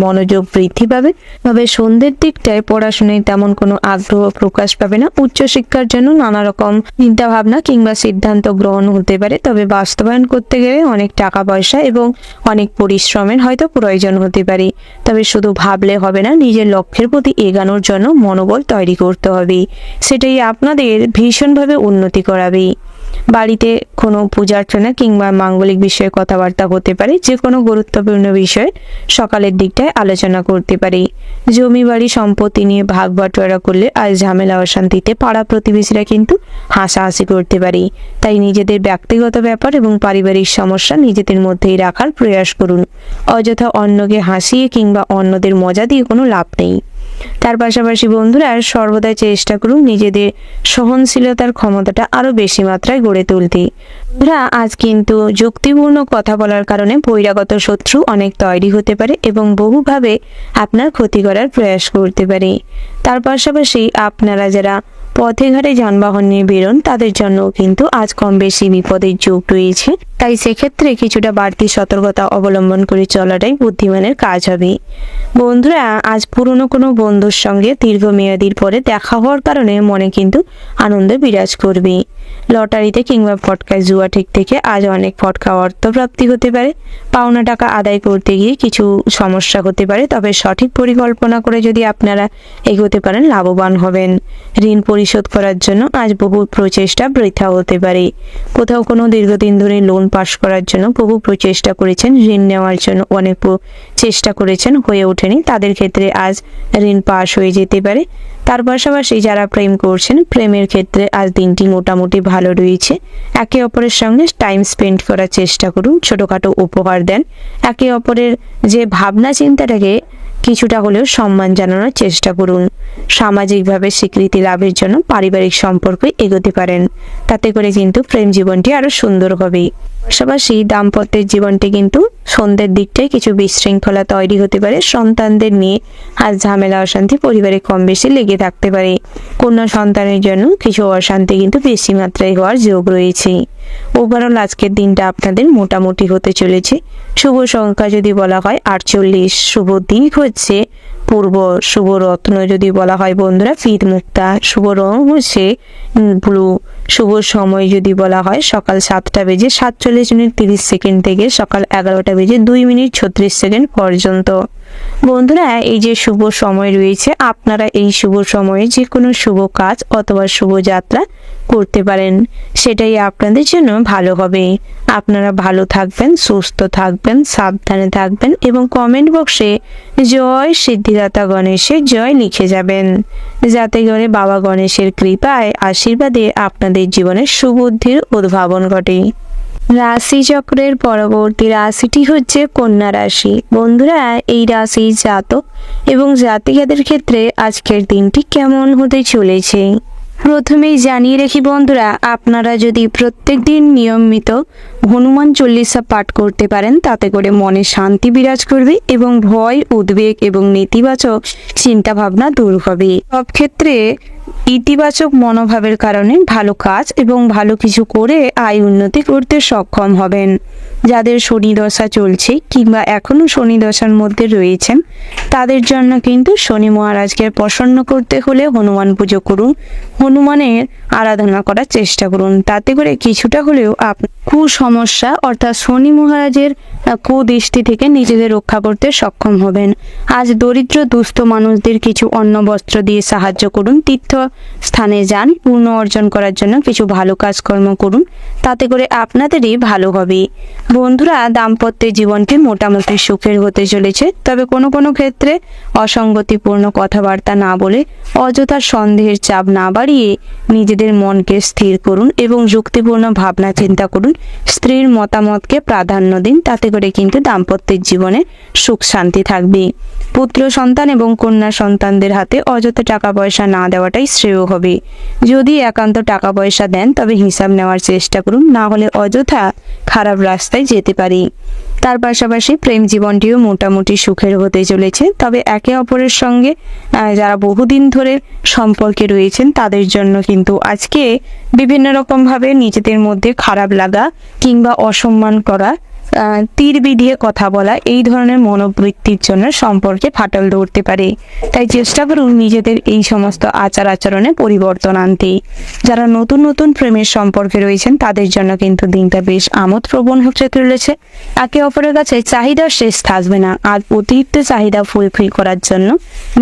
মনোযোগ বৃদ্ধি পাবে, তবে সন্ধ্যের দিকটায় পড়াশোনায় তেমন কোনো আগ্রহ প্রকাশ পাবে না। উচ্চশিক্ষার জন্য নানা রকম চিন্তাভাবনা কিংবা সিদ্ধান্ত গ্রহণ হতে পারে, তবে বাস্তবায়ন করতে গেলে অনেক টাকা পয়সা এবং অনেক পরিশ্রমের হয়তো প্রয়োজন হতে পারে। তবে শুধু ভাবলে হবে না, নিজের লক্ষ্যের প্রতি এগোনোর জন্য মনোবল তৈরি করতে হবে। সেটাই আপনাদের ভীষণভাবে উন্নতি করাবে। বাড়িতে কোনো পূজার্চনা কিংবা মাঙ্গলিক বিষয়ে কথাবার্তা হতে পারে। যে কোনো গুরুত্বপূর্ণ বিষয়ে সকালের দিকটায় আলোচনা করতে পারে। জমি বাড়ি সম্পত্তি নিয়ে ভাগ বাটোয়ারা করলে আজ ঝামেলা অশান্তিতে পাড়া প্রতিবেশীরা কিন্তু হাসাহাসি করতে পারে। তাই নিজেদের ব্যক্তিগত ব্যাপার এবং পারিবারিক সমস্যা নিজেদের মধ্যেই রাখার প্রয়াস করুন। অযথা অন্যকে হাসিয়ে কিংবা অন্যদের মজা দিয়ে কোনো লাভ নেই। তার পাশাপাশি বন্ধুরা, সর্বদাই চেষ্টা করুন নিজেদের সহনশীলতার ক্ষমতাটা আরো বেশি মাত্রায় গড়ে তুলতে। বন্ধুরা, আজ কিন্তু যুক্তিপূর্ণ কথা বলার কারণে বহিরাগত শত্রু অনেক তৈরি হতে পারে এবং বহুভাবে আপনার ক্ষতি করার প্রয়াস করতে পারে। তার পাশাপাশি আপনারা যারা পথে ঘাটে যানবাহন নিয়ে বেরোন, তাদের জন্য কিন্তু আজ কম বেশি বিপদের যোগ রয়েছে। তাই সেক্ষেত্রে কিছুটা বাড়তি সতর্কতা অবলম্বন করে চলাটাই বুদ্ধিমানের কাজ হবে। বন্ধুরা, আজ পুরনো কোনো বন্ধুর সঙ্গে দীর্ঘমেয়াদির পরে দেখা হওয়ার কারণে মনে কিন্তু আনন্দ বিরাজ করবে। লটারিতে কিংবা ফটকায় জুয়া ঠিক থেকে আজ অনেক ফটকা অর্থপ্রাপ্তি হতে পারে। পাওনা টাকা আদায় করতে গিয়ে কিছু সমস্যা হতে পারে, তবে সঠিক পরিকল্পনা করে যদি আপনারা এগোতে পারেন লাভবান হবেন। ঋণ পরিশোধ করার জন্য আজ বহু প্রচেষ্টা বৃথা হতে পারে। কোথাও কোনো দীর্ঘদিন ধরে লোন পাস করার জন্য বহু প্রচেষ্টা করেছেন, ঋণ নেওয়ার জন্য অনেক চেষ্টা করেছেন, হয়ে ওঠেনি, তাদের ক্ষেত্রে আজ ঋণ পাস হয়ে যেতে পারে। তার পাশাপাশি যারা প্রেম করছেন, প্রেমের ক্ষেত্রে আজ দিনটি মোটামুটি ভালো রয়েছে। একে অপরের সঙ্গে টাইম স্পেন্ড করার চেষ্টা করুন, ছোটোখাটো উপহার দেন। একে অপরের যে ভাবনা চিন্তাটাকে কিছুটা হলেও সম্মান জানানোর চেষ্টা করুন। সামাজিকভাবে স্বীকৃতি লাভের জন্য পারিবারিক সম্পর্কে এগোতে পারেন, তাতে করে কিন্তু প্রেম জীবনটি আরো সুন্দর হবে। পাশাপাশি দাম্পত্যের জীবনটি কিন্তু সন্ধ্যের দিকটায় কিছু বিশৃঙ্খলা তৈরি হতে পারে। সন্তানদের নিয়ে আজ ঝামেলা অশান্তি পরিবারে কম বেশি লেগে থাকতে পারে। কন্যা সন্তানের জন্য কিছু অশান্তি কিন্তু বেশি মাত্রায় হওয়ার যোগ রয়েছে। ওভারঅল আজকের দিনটা আপনাদের মোটামুটি হতে চলেছে। শুভ সংখ্যা যদি বলা হয় 48, শুভ দিক হচ্ছে পূর্ব, শুভ রত্ন যদি বলা হয় বন্ধুরা ফিত মুক্তা, শুভ রং হচ্ছে ব্লু, শুভ সময় যদি বলা হয় সকাল 7:47:30 থেকে সকাল 11:02:36 পর্যন্ত। বন্ধুরা এই যে শুভ সময় রয়েছে, আপনারা এই শুভ সময়ে যে কোনো শুভ কাজ অথবা শুভ যাত্রা করতে পারেন, সেটাই আপনাদের জন্য ভালো হবে। আপনারা ভালো থাকবেন, সুস্থ থাকবেন, সাবধানে থাকবেন এবং কমেন্ট বক্সে জয় সিদ্ধিদাতা গণেশের জয় লিখে যাবেন, যাতে করে বাবা গণেশের কৃপায় আশীর্বাদে আপনাদের জীবনে সুবুদ্ধির উদ্ভাবন ঘটে। রাশিচক্রের পরবর্তী রাশিটি হচ্ছে কন্যা রাশি। বন্ধুরা এই রাশির জাতক এবং জাতিকাদের ক্ষেত্রে আজকের দিনটি কেমন হতে চলেছে প্রথমেই জানিয়ে রাখি বন্ধুরা, আপনারা যদি প্রত্যেক দিন নিয়মিত হনুমান চল্লিশা পাঠ করতে পারেন তাতে করে মনে শান্তি বিরাজ করবে এবং ভয়, উদ্বেগ এবং নেতিবাচক চিন্তাভাবনা দূর হবে। সব ক্ষেত্রে ইতিবাচক মনোভাবের কারণে ভালো কাজ এবং ভালো কিছু করে আয় উন্নতি করতে সক্ষম হবেন। যাদের শনি দশা চলছে কিংবা এখনো শনি দশার মধ্যে রয়েছেন তাদের জন্য কিন্তু শনি মহারাজকে প্রসন্ন করতে হলে হনুমান পুজো করুন, হনুমানের আরাধনা করার চেষ্টা করুন। তাতে করে কিছুটা হলেও কুসমস্যা অর্থাৎ শনি মহারাজের কুদৃষ্টি থেকে নিজেদের রক্ষা করতে সক্ষম হবেন। আজ দরিদ্র দুস্থ মানুষদের কিছু অন্ন বস্ত্র দিয়ে সাহায্য করুন। তীর্থ স্থানে যান, পূর্ণ অর্জন করার জন্য কিছু ভালো কাজকর্ম করুন, তাতে করে আপনাদেরই ভালো হবে। বন্ধুরা দাম্পত্যের জীবনটি মোটামুটি সুখের হতে চলেছে, তবে কোনো কোনো ক্ষেত্রে অসঙ্গতিপূর্ণ কথাবার্তা না বলে অযথা সন্দেহের চাপ না বাড়িয়ে নিজেদের মনকে স্থির করুন এবং যুক্তিপূর্ণ ভাবনা চিন্তা করুন। স্ত্রীর মতামতকে প্রাধান্য দিন, তাতে করে কিন্তু দাম্পত্যের জীবনে সুখ শান্তি থাকবে। পুত্র সন্তান এবং কন্যা সন্তানদের হাতে অযথা টাকা পয়সা না দেওয়াটাই শ্রেয় হবে। যদি একান্ত টাকা পয়সা দেন তবে হিসাব নেওয়ার চেষ্টা করুন, না হলে অযথা খারাপ রাস্তায় যেতে পারি। তার পাশাপাশি প্রেম জীবনটিও মোটামুটি সুখের হতে চলেছে, তবে একে অপরের সঙ্গে যারা বহুদিন ধরে সম্পর্কে রয়েছেন তাদের জন্য কিন্তু আজকে বিভিন্ন রকমভাবে নিজেদের মধ্যে খারাপ লাগা কিংবা অসম্মান করা, তীর বিধিয়ে কথা বলা, এই ধরনের মনোবৃত্তির জন্য সম্পর্কে ফাটল ধরতে পারে। তাই চেষ্টা করুন নিজেদের এই সমস্ত আচার আচরণে পরিবর্তন আনতে। যারা নতুন নতুন প্রেমের সম্পর্কে রয়েছেন তাদের জন্য কিন্তু দিনটা বেশ আমোদপ্রবণ হতে চলেছে। একে অপরের কাছে চাহিদা শেষ থাকবে না। আর অতিরিক্ত চাহিদা ফুলফিল করার জন্য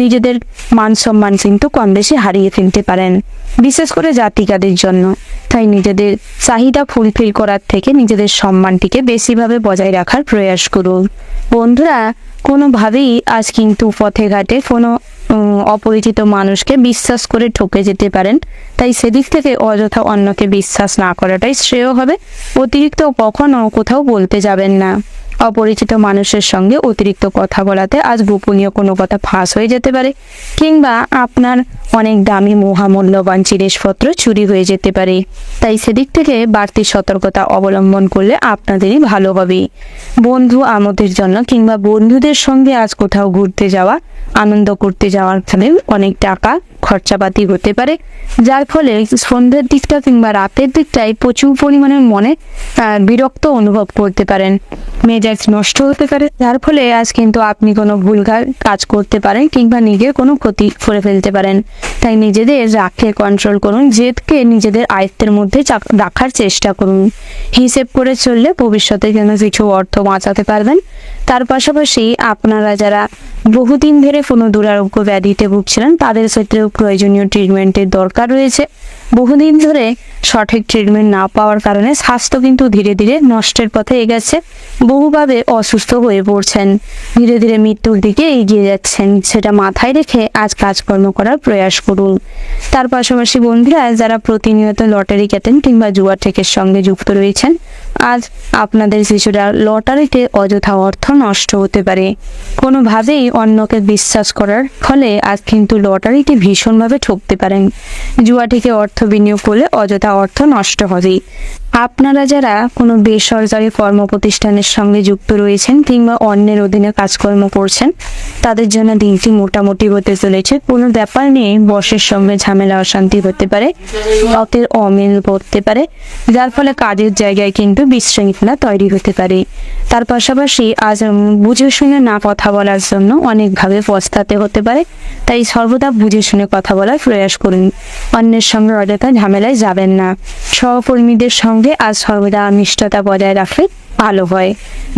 নিজেদের মান সম্মান কিন্তু কম বেশি হারিয়ে ফেলতে পারেন, বিশেষ করে জাতিকাদের জন্য। তাই নিজেদের চাহিদা ফুলফিল করার থেকে নিজেদের সম্মানটিকে বেশিভাবে বজায় রাখার প্রয়াস করুন। বন্ধুরা কোনোভাবেই আজ কিন্তু পথে ঘাটে কোনো অপরিচিত মানুষকে বিশ্বাস করে ঠকে যেতে পারেন, তাই সেদিক থেকে অযথা অন্যকে বিশ্বাস না করাটাই শ্রেয় হবে। অতিরিক্ত কখনো কোথাও বলতে যাবেন না। অপরিচিত মানুষের সঙ্গে অতিরিক্ত কথা বলাতে আজ গোপনীয় কোনো কথা ফাঁস হয়ে যেতে পারে, কিংবা আপনার অনেক দামি মহামূল্যবান জিনিসপত্র চুরি হয়ে যেতে পারে। তাই সেদিক থেকে বাড়তি সতর্কতা অবলম্বন করলে আপনাদেরই ভালো হবে। বন্ধু আমাদের জন্য কিংবা বন্ধুদের সঙ্গে আজ কোথাও ঘুরতে যাওয়া, আনন্দ করতে যাওয়ার ফলে অনেক টাকা খরচাপাতি হতে পারে, যার ফলে সন্ধ্যের দিকটা কিংবা রাতের দিকটায় প্রচুর পরিমাণে মনে বিরক্ত অনুভব করতে পারেন, মেজাজ নষ্ট হতে পারে, যার ফলে আজ কিন্তু আপনি কোনো ভুলভাল কাজ করতে পারেন কিংবা নিজের কোনো ক্ষতি করে ফেলতে পারেন। তাই নিজেদের রাগকে কন্ট্রোল করুন, জেদকে নিজেদের আয়ত্তের মধ্যে রাখার চেষ্টা করুন। হিসেব করে চললে ভবিষ্যতে যেন কিছু অর্থ বাঁচাতে পারবেন। তার পাশাপাশি আপনারা যারা বহুদিন ধরে কোনো দুরারোগ্য ব্যাধিতে ভুগছিলেন তাদের ক্ষেত্রেও প্রয়োজনীয় ট্রিটমেন্টের দরকার রয়েছে। বহুদিন ধরে সঠিক ট্রিটমেন্ট না পাওয়ার কারণে স্বাস্থ্য কিন্তু ধীরে ধীরে নষ্টের পথে এগেছে, বহুভাবে অসুস্থ হয়ে পড়ছেন, ধীরে ধীরে মৃত্যুর দিকে এগিয়ে যাচ্ছেন। সেটা মাথায় রেখে আজ কাজকর্ম করার প্রয়াস করুন। তার পাশাপাশি বন্ধুরা যারা প্রতিনিয়ত লটারি কাটেন কিংবা জুয়া ঠেকের সঙ্গে যুক্ত রয়েছেন, আজ আপনাদের শিশুরা লটারিতে অযথা অর্থ নষ্ট হতে পারে। কোনোভাবেই অন্যকে বিশ্বাস করার ফলে আজ কিন্তু লটারিতে ভীষণভাবে ঠকতে পারেন। জুয়া থেকে অর্থ বিনিয়োগ করলে অযথা অর্থ নষ্ট হবে। আপনারা যারা কোনো বেসরকারি কর্মপ্রতিষ্ঠানের সঙ্গে যুক্ত রয়েছেন কিংবা অন্যের অধীনে কাজকর্ম করছেন, তাদের জন্য দিনটি মোটামুটি হতে চলেছে। কোনো ব্যাপার নিয়ে বসের সঙ্গে ঝামেলা অশান্তি হতে পারে, মতের অমিল পড়তে পারে, যার ফলে কাজের জায়গায় কিন্তু বিশৃঙ্খলা তৈরি হতে পারে। তার পাশাপাশি আজ বুঝে শুনে না কথা বলার জন্য অনেকভাবে পস্তাতে হতে পারে, তাই সর্বদা বুঝে শুনে কথা বলার প্রয়াস করুন। অন্যের সঙ্গে অযথা ঝামেলায় যাবেন না। সহকর্মীদের সঙ্গে আজ সর্বদা নিষ্ঠতা বজায় রাখলে ভালো হয়।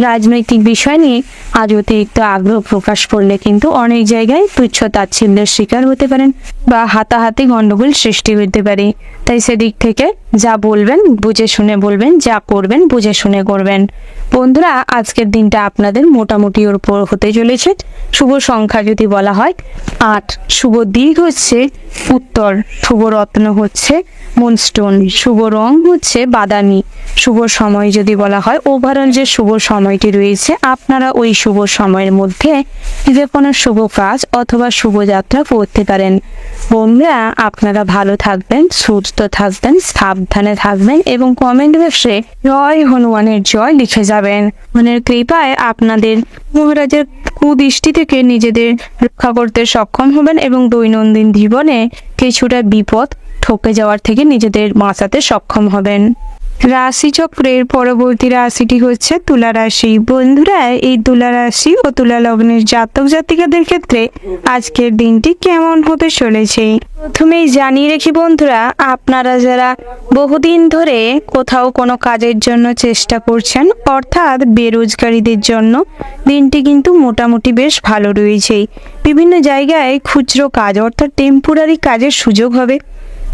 রাজনৈতিক বিষয় নিয়ে আজ অতিরিক্ত আগ্রহ প্রকাশ করলে কিন্তু অনেক জায়গায় তুচ্ছ তাচ্ছিল্যের শিকার হতে পারেন বা হাতাহাতি গণ্ডগোল সৃষ্টি হতে পারে। তাই সেদিক থেকে যা বলবেন বুঝে শুনে বলবেন, যা করবেন বুঝে শুনে করবেন। বন্ধুরা, আজকের দিনটা আপনাদের মোটামুটি ওর উপর হতে চলেছে। শুভ সংখ্যা যদি বলা হয় 8, শুভ দিক হচ্ছে উত্তর, শুভ রত্ন হচ্ছে মুনস্টোন, শুভ রং হচ্ছে বাদামি। শুভ সময় যদি বলা হয় ওভারঅল যে শুভ সময়টি রয়েছে, আপনারা ওই শুভ সময়ের মধ্যে যে কোনো শুভ কাজ অথবা শুভযাত্রা করতে পারেন। বন্ধুরা, আপনারা ভালো থাকবেন, সুস্থ থাকবেন, সাবধানে থাকবেন এবং কমেন্ট বক্সে জয় হনুমানের জয় লিখে যাবেন। মনের কৃপায় আপনাদের মহারাজের কুদৃষ্টি থেকে নিজেদের রক্ষা করতে সক্ষম হবেন এবং দৈনন্দিন জীবনে কিছুটা বিপদ ঠকে যাওয়ার থেকে নিজেদের বাঁচাতে সক্ষম হবেন। রাশিচক্রের পরবর্তী রাশিটি হচ্ছে তুলা রাশি। বন্ধুরা, এই তুলা রাশি ও তুলা লগ্নের জাতক জাতিকাদের ক্ষেত্রে আজকের দিনটি কেমন হতে চলেছে প্রথমেই জানিয়ে রেখি বন্ধুরা, আপনারা যারা বহুদিন ধরে কোথাও কোনো কাজের জন্য চেষ্টা করছেন, অর্থাৎ বেরোজগারীদের জন্য দিনটি কিন্তু মোটামুটি বেশ ভালো রয়েছে। বিভিন্ন জায়গায় খুচরো কাজ অর্থাৎ টেম্পোরারি কাজের সুযোগ হবে,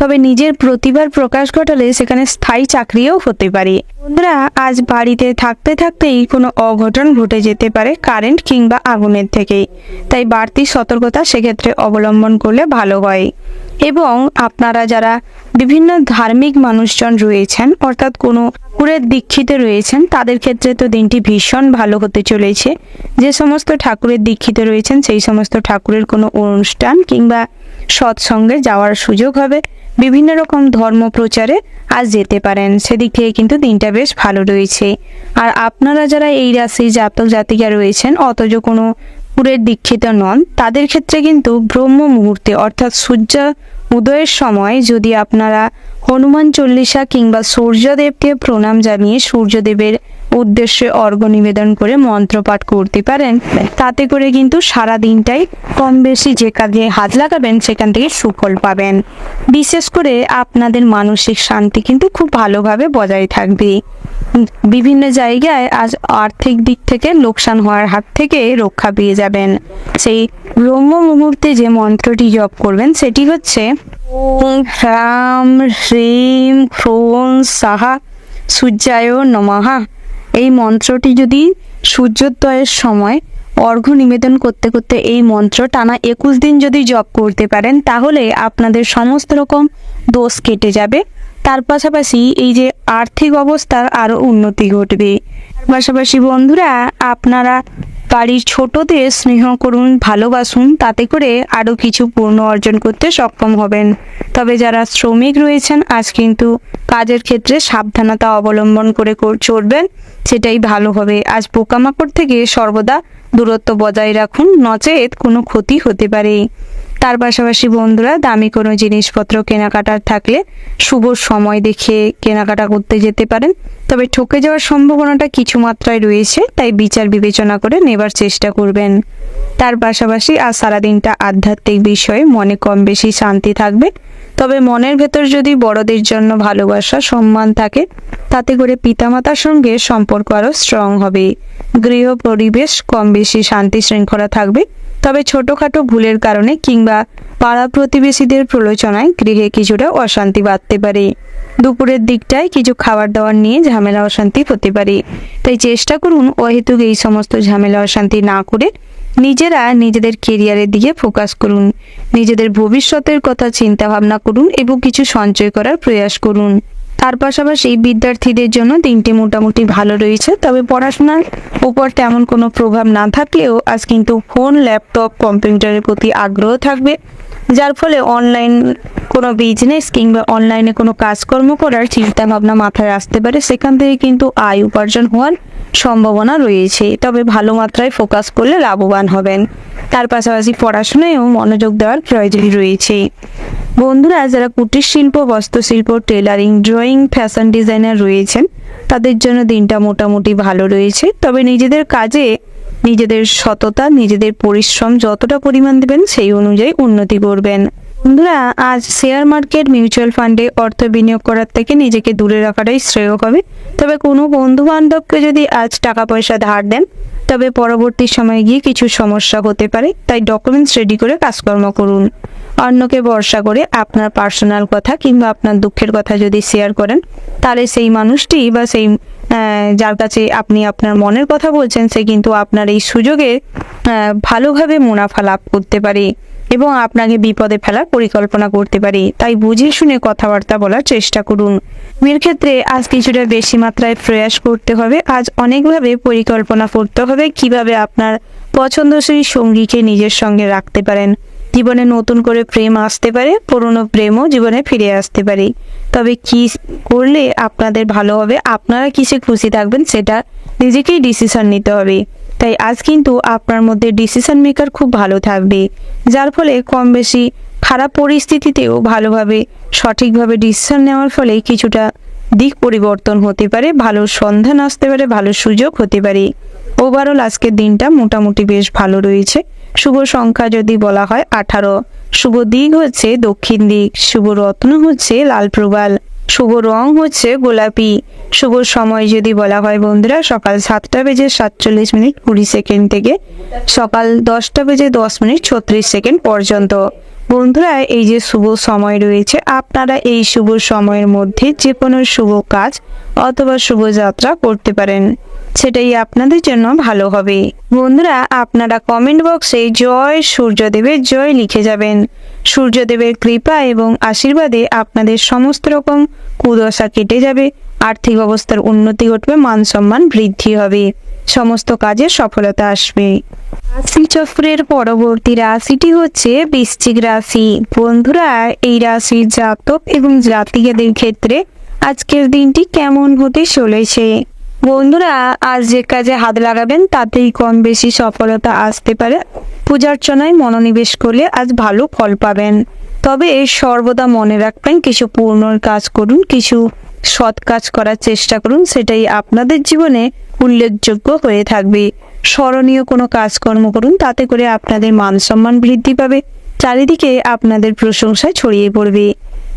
তবে নিজের প্রতিভার প্রকাশ ঘটালে সেখানে স্থায়ী চাকরিও হতে পারে। বন্ধুরা, আজ বাড়িতে থাকতে থাকতেই কোনো অঘটন ঘটে যেতে পারে কারেন্ট কিংবা আগুনের থেকে, তাই বাড়তি সতর্কতা সেক্ষেত্রে অবলম্বন করলে ভালো হয়। এবং আপনারা যারা বিভিন্ন ধার্মিক মানুষজন রয়েছেন, অর্থাৎ কোনো ঠাকুরের দীক্ষিতে রয়েছেন, তাদের ক্ষেত্রে তো দিনটি ভীষণ ভালো হতে চলেছে। যে সমস্ত ঠাকুরের দীক্ষিতে রয়েছেন সেই সমস্ত ঠাকুরের কোনো অনুষ্ঠান কিংবা সৎসঙ্গে যাওয়ার সুযোগ হবে। বিভিন্ন রকম ধর্ম প্রচারে আজ যেতে পারেন, সেদিক থেকে কিন্তু দিনটা বেশ ভালো রয়েছে। আর আপনারা যারা এই রাশির জাতক জাতিকা রয়েছেন অথচ কোনো ঠাকুরের দীক্ষিত নন, তাদের ক্ষেত্রে কিন্তু ব্রহ্ম মুহূর্তে অর্থাৎ সূর্য উদয়ের সময় যদি আপনারা হনুমান চল্লিশা কিংবা সূর্যদেবকে প্রণাম জানিয়ে সূর্যদেবের উদ্দেশ্যে অর্ঘ্য নিবেদন করে মন্ত্রপাঠ করতে পারেন, তাতে করে কিন্তু সারা দিনটাই কম বেশি যে কাজে হাত লাগাবেন সেখান থেকে সুফল পাবেন। বিশেষ করে আপনাদের মানসিক শান্তি কিন্তু খুব ভালোভাবে বজায় থাকবে। বিভিন্ন জায়গায় আজ আর্থিক দিক থেকে লোকসান হওয়ার হাত থেকে রক্ষা পেয়ে যাবেন। সেই ব্রহ্ম মুহূর্তে যে মন্ত্রটি জপ করবেন সেটি হচ্ছে ওম হ্রাম হ্রিম ক্রোম সাহা সূর্যায় নমঃ। এই মন্ত্রটি যদি সূর্যোদয়ের সময় অর্ঘ্য নিবেদন করতে করতে এই মন্ত্র টানা 21 দিন যদি জপ করতে পারেন, তাহলে আপনাদের সমস্ত রকম দোষ কেটে যাবে। তার পাশাপাশি এই যে আর্থিক অবস্থার আরও উন্নতি ঘটবে। পাশাপাশি বন্ধুরা, আপনারা বাড়ির ছোটদের স্নেহ করুন, ভালোবাসুন, তাতে করে আরও কিছু পূর্ণ অর্জন করতে সক্ষম হবেন। তবে যারা শ্রমিক রয়েছেন আজ কিন্তু কাজের ক্ষেত্রে সাবধানতা অবলম্বন করে চলবেন, সেটাই ভালো হবে। আজ পোকামাকড় থেকে সর্বদা দূরত্ব বজায় রাখুন, নচেত কোনো ক্ষতি হতে পারে। তার পাশাপাশি বন্ধুরা, দামি কোনো জিনিসপত্র কেনাকাটার থাকলে শুভ সময় দেখে কেনাকাটা করতে যেতে পারেন, তবে ঠকে যাওয়ার সম্ভাবনাটা কিছু মাত্রায় রয়েছে, তাই বিচার বিবেচনা করে নেবার চেষ্টা করবেন। তার পাশাপাশি আজ সারাদিনটা আধ্যাত্মিক বিষয়ে মনে কম বেশি শান্তি থাকবে, তবে মনের ভেতর যদি বড়দের জন্য ভালোবাসা সম্মান থাকে, তাতে করে পিতামাতার সঙ্গে সম্পর্ক আরও স্ট্রং হবে। গৃহ পরিবেশ কম বেশি শান্তি শৃঙ্খলা থাকবে, তবে ছোটোখাটো ভুলের কারণে কিংবা পাড়া প্রতিবেশীদের প্রলোচনায় গৃহে কিছুটা অশান্তি বাড়তে পারে। দুপুরের দিকটায় কিছু খাবার দাবার নিয়ে ঝামেলা অশান্তি হতে পারে, তাই চেষ্টা করুন অহেতুক এই সমস্ত ঝামেলা অশান্তি না করে নিজেরা নিজেদের কেরিয়ারের দিকে ফোকাস করুন। নিজেদের ভবিষ্যতের কথা চিন্তা ভাবনা করুন এবং কিছু সঞ্চয় করার প্রয়াস করুন। তার পাশাপাশি বিদ্যার্থীদের জন্য দিনটি মোটামুটি ভালো রয়েছে, তবে পড়াশোনার উপর তেমন কোনো প্রভাব না থাকলেও আজ কিন্তু ফোন, ল্যাপটপ, কম্পিউটারের প্রতি আগ্রহ থাকবে। যার ফলে অনলাইন কোনো বিজনেস কিংবা অনলাইনে কোনো কাজকর্ম করার চিন্তা ভাবনা মাথায় আসতে পারে, সেখান থেকে কিন্তু আয় উপার্জন হওয়ার সম্ভাবনা রয়েছে। তবে ভালো মাত্রায় ফোকাস করলে লাভবান হবেন। তার পাশাপাশি পড়াশোনায়ও মনোযোগ দেওয়ার প্রয়োজন রয়েছে। বন্ধুরা, যারা কুটির শিল্প, বস্ত্রশিল্প, টেলারিং, ড্রয়িং, ফ্যাশন ডিজাইনার রয়েছেন তাদের জন্য দিনটা মোটামুটি ভালো রয়েছে। তবে নিজেদের কাজে নিজেদের সততা, নিজেদের পরিশ্রম যতটা পরিমাণ দেবেন সেই অনুযায়ী উন্নতি করবেন। বন্ধুরা, আজ শেয়ার মার্কেট, মিউচুয়াল ফান্ডে অর্থ বিনিয়োগ করার থেকে নিজেকে দূরে রাখাটাই শ্রেয় হবে। তবে কোনো বন্ধু বান্ধবকে যদি আজ টাকা পয়সা ধার দেন তবে পরবর্তী সময়ে গিয়ে কিছু সমস্যা হতে পারে, তাই ডকুমেন্টস রেডি করে কাজকর্ম করুন। অন্যকে ভরসা করে আপনার পার্সোনাল কথা কিংবা আপনার দুঃখের কথা যদি শেয়ার করেন তাহলে সেই মানুষটি বা সেই যার কাছে আপনি আপনার মনের কথা বলছেন সে কিন্তু আপনার এই সুযোগে ভালোভাবে মুনাফা লাভ করতে পারে এবং আপনাকে বিপদে ফেলার পরিকল্পনা করতে পারে। তাই বুঝে শুনে কথাবার্তা বলার চেষ্টা করুন। মেয়ের ক্ষেত্রে আজ কিছুটা বেশি মাত্রায় প্রয়াস করতে হবে। আজ অনেকভাবে পরিকল্পনা করতে হবে কিভাবে আপনার পছন্দসই সঙ্গীকে নিজের সঙ্গে রাখতে পারেন। জীবনে নতুন করে প্রেম আসতে পারে, পুরনো প্রেমও জীবনে ফিরে আসতে পারে। তবে কি করলে আপনাদের ভালো হবে, আপনারা কিসে খুশি থাকবেন সেটা নিজেকেই ডিসিশন নিতে হবে। তাই আজ কিন্তু আপনার মধ্যে ডিসিশন মেকার খুব ভালো থাকবে, যার ফলে কম বেশি খারাপ পরিস্থিতিতেও ভালোভাবে সঠিকভাবে ডিসিশন নেওয়ার ফলে কিছুটা দিক পরিবর্তন হতে পারে, ভালো সন্ধান আসতে পারে, ভালো সুযোগ হতে পারে। ওভারঅল আজকের দিনটা মোটামুটি বেশ ভালো রয়েছে। শুভ সংখ্যা যদি বলা হয় 18, শুভ দিক হচ্ছে দক্ষিণ দিক, শুভ রত্ন হচ্ছে লাল প্রবাল, শুভ রং হচ্ছে গোলাপি, শুভ সময় যদি বলা হয় বন্ধুরা সকাল 7:47:20 থেকে সকাল 10:10:36 পর্যন্ত। বন্ধুরা, এই যে শুভ সময় রয়েছে আপনারা এই শুভ সময়ের মধ্যে যে কোনো শুভ কাজ অথবা শুভ যাত্রা করতে পারেন, সেটাই আপনাদের জন্য ভালো হবে। বন্ধুরা, আপনারা কমেন্ট বক্সে জয় সূর্যদেবের জয় লিখে যাবেন। সূর্যদেবের কৃপা এবং আশীর্বাদে আপনাদের সমস্ত রকম কুদশা কেটে যাবে, আর্থিক অবস্থার উন্নতি ঘটবে, মান সম্মান বৃদ্ধি হবে, সমস্ত কাজে সফলতা আসবে। রাশি চক্রের পরবর্তী রাশিটি হচ্ছে বৃশ্চিক রাশি। বন্ধুরা, এই রাশির জাতক এবং জাতিকাদের ক্ষেত্রে আজকের দিনটি কেমন হতে চলেছে? বন্ধুরা, আজ যে কাজে হাত লাগাবেন তাতেই কম বেশি সফলতা আসতে পারে। পূজার্চনায় মনোনিবেশ করলে আজ ভালো ফল পাবেন। তবে সর্বদা মনে রাখবেন কিছু পূর্ণর কাজ করুন, কিছু সৎ কাজ করার চেষ্টা করুন, সেটাই আপনাদের জীবনে উল্লেখযোগ্য হয়ে থাকবে। স্মরণীয় কোনো কাজকর্ম করুন, তাতে করে আপনাদের মান সম্মান বৃদ্ধি পাবে, চারিদিকে আপনাদের প্রশংসায় ছড়িয়ে পড়বে।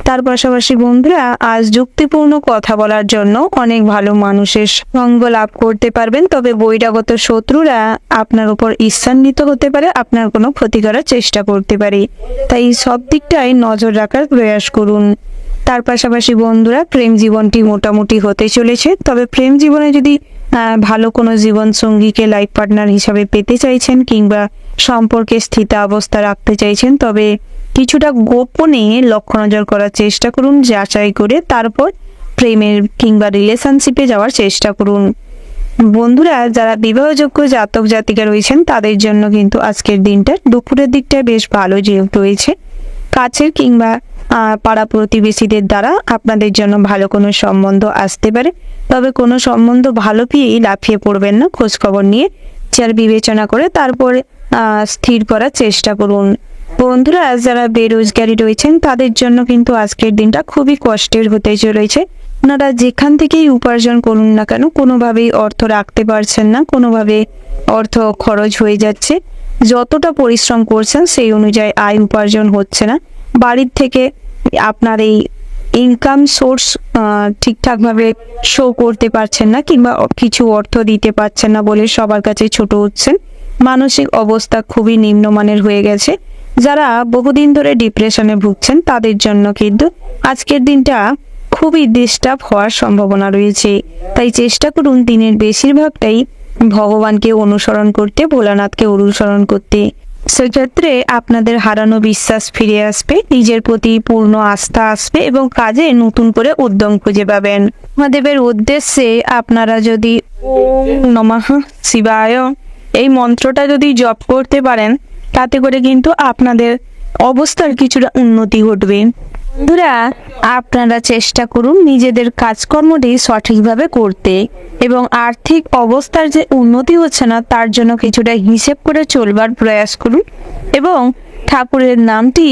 তার পাশাপাশি বন্ধুরা, আজ যুক্তিপূর্ণ কথা বলার জন্য অনেক ভালো মানুষের সঙ্গ লাভ করতে পারবেন। তবে বহিরাগত শত্রুরা আপনার উপর ঈর্ষান্বিত হতে পারে, আপনার কোনো ক্ষতি করার চেষ্টা করতে পারে, তাই সব দিকটাই নজর রাখার প্রয়াস করুন। তার পাশাপাশি বন্ধুরা, প্রেম জীবনটি মোটামুটি হতে চলেছে। তবে প্রেম জীবনে যদি ভালো কোনো জীবন সঙ্গীকে লাইফ পার্টনার হিসাবে পেতে চাইছেন কিংবা সম্পর্কে স্থিতাবস্থা রাখতে চাইছেন তবে কিছুটা গোপনে লক্ষ্য নজর করার চেষ্টা করুন, যাচাই করে তারপর প্রেমের কিংবা রিলেশনশিপে যাওয়ার চেষ্টা করুন। বন্ধুরা, যারা বিবাহযোগ্য জাতক জাতিকা রয়েছেন তাদের জন্য কিন্তু আজকের দিনটা দুপুরের দিকটা বেশ ভালো রয়েছে। কাছের কিংবা পাড়া প্রতিবেশীদের দ্বারা আপনাদের জন্য ভালো কোনো সম্বন্ধ আসতে পারে। তবে কোনো সম্বন্ধ ভালো পেয়েই লাফিয়ে পড়বেন না, খোঁজখবর নিয়ে যার বিবেচনা করে তারপর স্থির করার চেষ্টা করুন। বন্ধুরা, যারা বেরোজগারি রয়েছেন তাদের জন্য কিন্তু আজকের দিনটা খুবই কষ্টের হতে চলেছে। আপনারা যেখান থেকেই উপার্জন করুন না কেন কোনোভাবেই অর্থ রাখতে পারছেন না, কোনোভাবে অর্থ খরচ হয়ে যাচ্ছে। যতটা পরিশ্রম করছেন সেই অনুযায়ী আয় উপার্জন হচ্ছে না। বাড়ির থেকে আপনার এই ইনকাম সোর্স ঠিকঠাকভাবে শো করতে পারছেন না কিংবা কিছু অর্থ দিতে পারছেন না বলে সবার কাছে ছোট হচ্ছেন। মানসিক অবস্থা খুবই নিম্নমানের হয়ে গেছে। যারা বহুদিন ধরে ডিপ্রেশনে ভুগছেন তাদের জন্য কিন্তু আজকের দিনটা খুবই ডিস্টার্ব হওয়ার সম্ভাবনা রয়েছে। তাই চেষ্টা করুন দিনের বেশিরভাগটাই ভগবানকে অনুসরণ করতে, ভোলানাথকে অনুসরণ করতে। সেক্ষেত্রে আপনাদের হারানো বিশ্বাস ফিরে আসবে, নিজের প্রতি পূর্ণ আস্থা আসবে এবং কাজে নতুন করে উদ্যম খুঁজে পাবেন। মহাদেবের উদ্দেশ্যে আপনারা যদি ওম নমঃ শিবায় এই মন্ত্রটা যদি জপ করতে পারেন তাতে করে কিন্তু আপনাদের অবস্থার কিছুটা উন্নতি ঘটবে। বন্ধুরা, আপনারা চেষ্টা করুন নিজেদের কাজকর্মটি সঠিকভাবে করতে এবং আর্থিক অবস্থার যে উন্নতি হচ্ছে না তার জন্য কিছুটা হিসেব করে চলবার প্রয়াস করুন এবং ঠাকুরের নামটি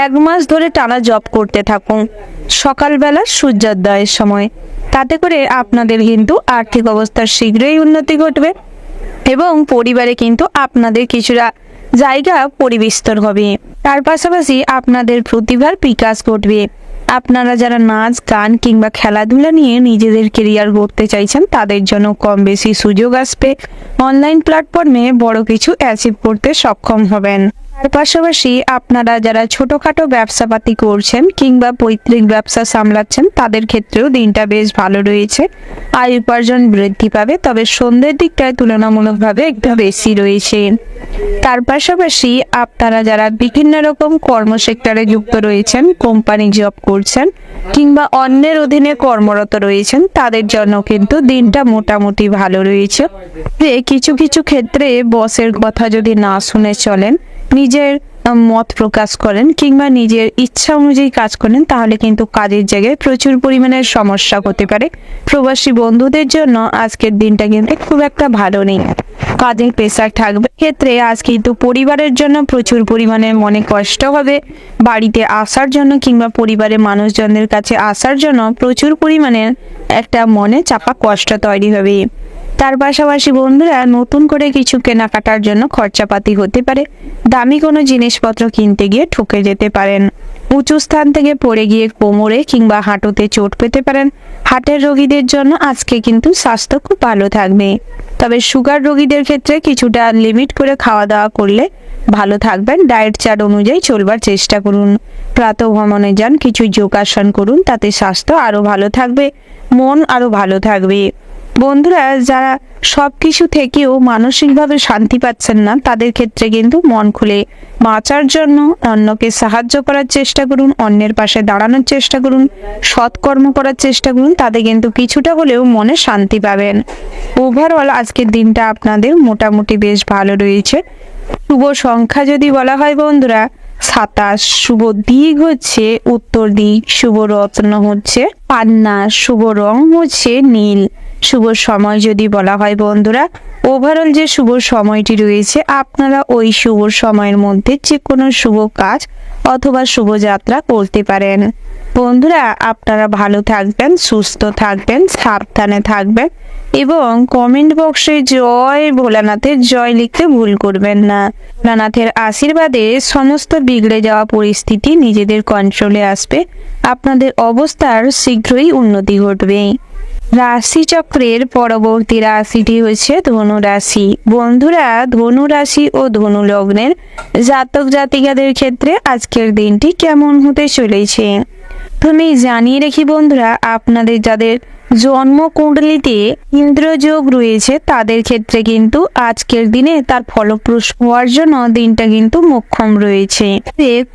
1 মাস ধরে টানা জপ করতে থাকুন সকালবেলা সূর্যোদয়ের সময়। তাতে করে আপনাদের কিন্তু আর্থিক অবস্থার শীঘ্রই উন্নতি ঘটবে এবং পরিবারে কিন্তু আপনাদের কিছুটা জায়গা পরিবিস্তর হবে। তার পাশাপাশি আপনাদের প্রতিভার বিকাশ ঘটবে। আপনারা যারা নাচ গান কিংবা খেলাধুলা নিয়ে নিজেদের কেরিয়ার গড়তে চাইছেন তাদের জন্য কম বেশি সুযোগ আসবে। অনলাইন প্ল্যাটফর্মে বড় কিছু অ্যাচিভ করতে সক্ষম হবেন। তার পাশাপাশি আপনারা যারা ছোটখাটো ব্যবসাপাতি করছেন কিংবা পৈতৃক ব্যবসা সামলাচ্ছেন তাদের ক্ষেত্রেও দিনটা বেশ ভালো রয়েছে। আয় উপার্জন বৃদ্ধি পাবে, তবে সন্ধ্যের দিকটায় তুলনামূলকভাবে একটু বেশি রয়েছে। তার পাশাপাশি আপনারা যারা বিভিন্ন রকম কর্মসেক্টরে যুক্ত রয়েছেন, কোম্পানি জব করছেন কিংবা অন্যের অধীনে কর্মরত রয়েছেন তাদের জন্য কিন্তু দিনটা মোটামুটি ভালো রয়েছে। যে কিছু কিছু ক্ষেত্রে বসের কথা যদি না শুনে চলেন, নিজের মত প্রকাশ করেন কিংবা নিজের ইচ্ছা অনুযায়ী কাজ করেন তাহলে কিন্তু কাজের জায়গায় প্রচুর পরিমাণের সমস্যা হতে পারে। প্রবাসী বন্ধুদের জন্য আজকের দিনটা কিন্তু খুব একটা ভালো নেই, কাজের প্রেসার থাকবে। ক্ষেত্রে আজ কিন্তু পরিবারের জন্য প্রচুর পরিমাণে মনে কষ্ট হবে। বাড়িতে আসার জন্য কিংবা পরিবারের মানুষজনদের কাছে আসার জন্য প্রচুর পরিমাণে একটা মনে চাপা কষ্ট তৈরি হবে। তার পাশাপাশি বন্ধুরা, নতুন করে কিছু কেনাকাটার জন্য খরচাপাতি হতে পারে। দামি কোনো জিনিসপত্র কিনতে গিয়ে ঠকে যেতে পারেন। উঁচু স্থান থেকে পড়ে গিয়ে কোমরে কিংবা হাঁটুতে চোট পেতে পারেন। হার্টের রোগীদের জন্য আজকে কিন্তু স্বাস্থ্য খুব ভালো থাকবে, তবে সুগার রোগীদের ক্ষেত্রে কিছুটা লিমিট করে খাওয়া দাওয়া করলে ভালো থাকবেন। ডায়েট চার্ট অনুযায়ী চলবার চেষ্টা করুন। প্রাতঃভ্রমণে যান, কিছু যোগাসন করুন, তাতে স্বাস্থ্য আরও ভালো থাকবে, মন আরও ভালো থাকবে। বন্ধুরা, যারা সব কিছু থেকেও মানসিকভাবে শান্তি পাচ্ছেন না তাদের ক্ষেত্রে কিন্তু মন খুলে বাঁচার জন্য অন্যকে সাহায্য করার চেষ্টা করুন, অন্যের পাশে দাঁড়ানোর চেষ্টা করুন, সৎকর্ম করার চেষ্টা করুন, তাতে কিন্তু কিছুটা হলেও মনে শান্তি পাবেন। ওভারঅল আজকের দিনটা আপনাদের মোটামুটি বেশ ভালো রয়েছে। শুভ সংখ্যা যদি বলা হয় বন্ধুরা 27, শুভ দিক হচ্ছে উত্তর দিক, শুভ রত্ন হচ্ছে পান্না, শুভ রং হচ্ছে নীল। শুভ সময় যদি বলা হয় বন্ধুরা, ওভারঅল যে শুভ সময়টি রয়েছে আপনারা ওই শুভ সময়ের মধ্যে যে কোনো শুভ কাজ অথবা শুভ যাত্রা করতে পারেন। বন্ধুরা, আপনারা ভালো থাকবেন, সুস্থ থাকবেন, সাবধানে থাকবেন এবং কমেন্ট বক্সে জয় ভোলানাথের জয় লিখতে ভুল করবেন না। ভোলানাথের আশীর্বাদে সমস্ত বিগড়ে যাওয়া পরিস্থিতি নিজেদের কন্ট্রোলে আসবে। আপনাদের অবস্থার শীঘ্রই উন্নতি ঘটবে। রাশিচক্রের পরবর্তী রাশিটি হচ্ছে ধনু রাশি। বন্ধুরা, ধনু রাশি ও ধনু লগ্নের জাতক জাতিকাদের ক্ষেত্রে আজকের দিনটি কেমন হতে চলেছে আমি জানিয়ে রাখি বন্ধুরা, আপনাদের যাদের জন্মকুণ্ডলিতে ইন্দ্রযোগ রয়েছে তাদের ক্ষেত্রে কিন্তু আজকের দিনে তার ফলপ্রসূ হওয়ার জন্য দিনটা কিন্তু মোক্ষম রয়েছে।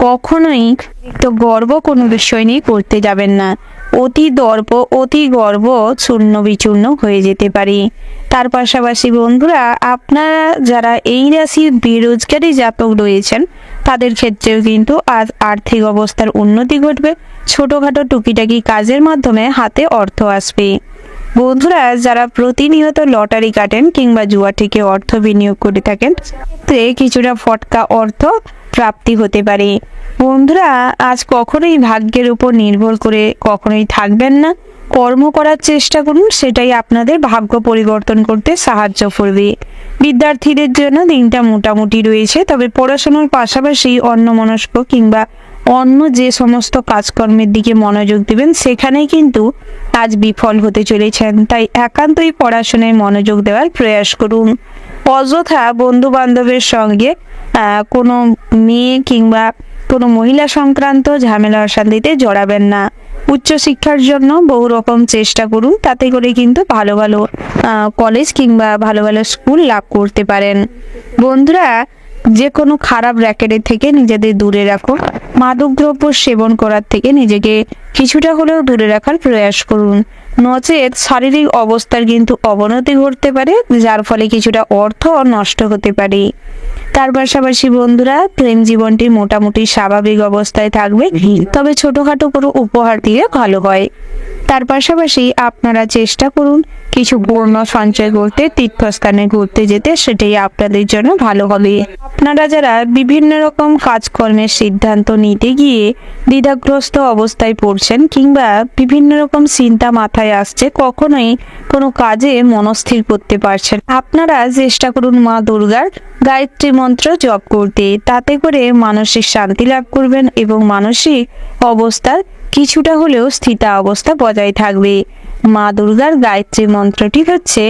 কখনোই তো গর্ব কোনো বিষয় নিয়ে করতে যাবেন না। অতি দর্প অতি গর্ব চূর্ণ বিচূর্ণ হয়ে যেতে পারে। তার পাশাপাশি বন্ধুরা, আপনারা যারা এই রাশির বেরোজগারি জাতক রয়েছেন তাদের ক্ষেত্রেও কিন্তু আজ আর্থিক অবস্থার উন্নতি ঘটবে। ছোটখাটো টুকিটাকি কাজের মাধ্যমে হাতে অর্থ আসবে। বন্ধুরা, যারা প্রতিনিয়ত লটারি কাটেন কিংবা জুয়া থেকে অর্থ বিনিয়োগ করে থাকেন তাতে কিছুটা ফটকা অর্থ প্রাপ্তি হতে পারে। বন্ধুরা, আজ কখনোই ভাগ্যের উপর নির্ভর করে কখনোই থাকবেন না। কর্ম করার চেষ্টা করুন, সেটাই আপনাদের ভাগ্য পরিবর্তন করতে সাহায্য করবে। বিদ্যার্থীদের জন্য দিনটা মোটামুটি রয়েছে, তবে পড়াশোনার পাশাপাশি অন্যমনস্ক কিংবা অন্য যে সমস্ত কাজকর্মের দিকে মনোযোগ দিবেন সেখানেই কিন্তু আজ বিফল হতে চলেছেন। তাই একান্তই পড়াশোনায় মনোযোগ দেওয়ার প্রয়াস করুন। অযথা বন্ধু বান্ধবের সঙ্গে কোনো মেয়ে কিংবা কোনো মহিলা সংক্রান্ত ঝামেলা অশান্তিতে জড়াবেন না। উচ্চশিক্ষার জন্য বহু রকম চেষ্টা করুন, তাতে করে কিন্তু ভালো ভালো কলেজ কিংবা ভালো ভালো স্কুল লাভ করতে পারেন। বন্ধুরা, যে কোনো খারাপ র্যাকেটের থেকে নিজেদের দূরে রাখুন। মাদকদ্রব্য সেবন করার থেকে নিজেকে কিছুটা হলেও দূরে রাখার প্রয়াস করুন। নচেত শারীরিক অবস্থার কিন্তু অবনতি ঘটতে পারে, যার ফলে কিছুটা অর্থ নষ্ট হতে পারে। তার পাশাপাশি বন্ধুরা, প্রেম জীবনটি মোটামুটি স্বাভাবিক অবস্থায় থাকবে, তবে ছোটখাটো কোনো উপহার দিয়ে ভালো হয়। তার পাশাপাশি আপনারা চেষ্টা করুন কিছু পূর্ণ সঞ্চয় করতে, তীর্থস্থানে ঘুরতে যেতে, সেটাই আপনাদের জন্য ভালো হবে। আপনারা যারা বিভিন্ন রকম কাজকর্মের সিদ্ধান্ত নিতে গিয়ে দ্বিধাগ্রস্ত অবস্থায় পড়ছেন কিংবা বিভিন্ন রকম চিন্তা মাথায় আসছে, কখনোই কোনো কাজে মনস্থির করতে পারছেন, আপনারা চেষ্টা করুন মা দুর্গার গায়ত্রী মন্ত্র জপ করতে। তাতে করে মানসিক শান্তি লাভ করবেন এবং মানসিক অবস্থার কিছুটা হলেও স্থিতা অবস্থা বজায় থাকবে। মা দুর্গার গায়ত্রী মন্ত্রটি হচ্ছে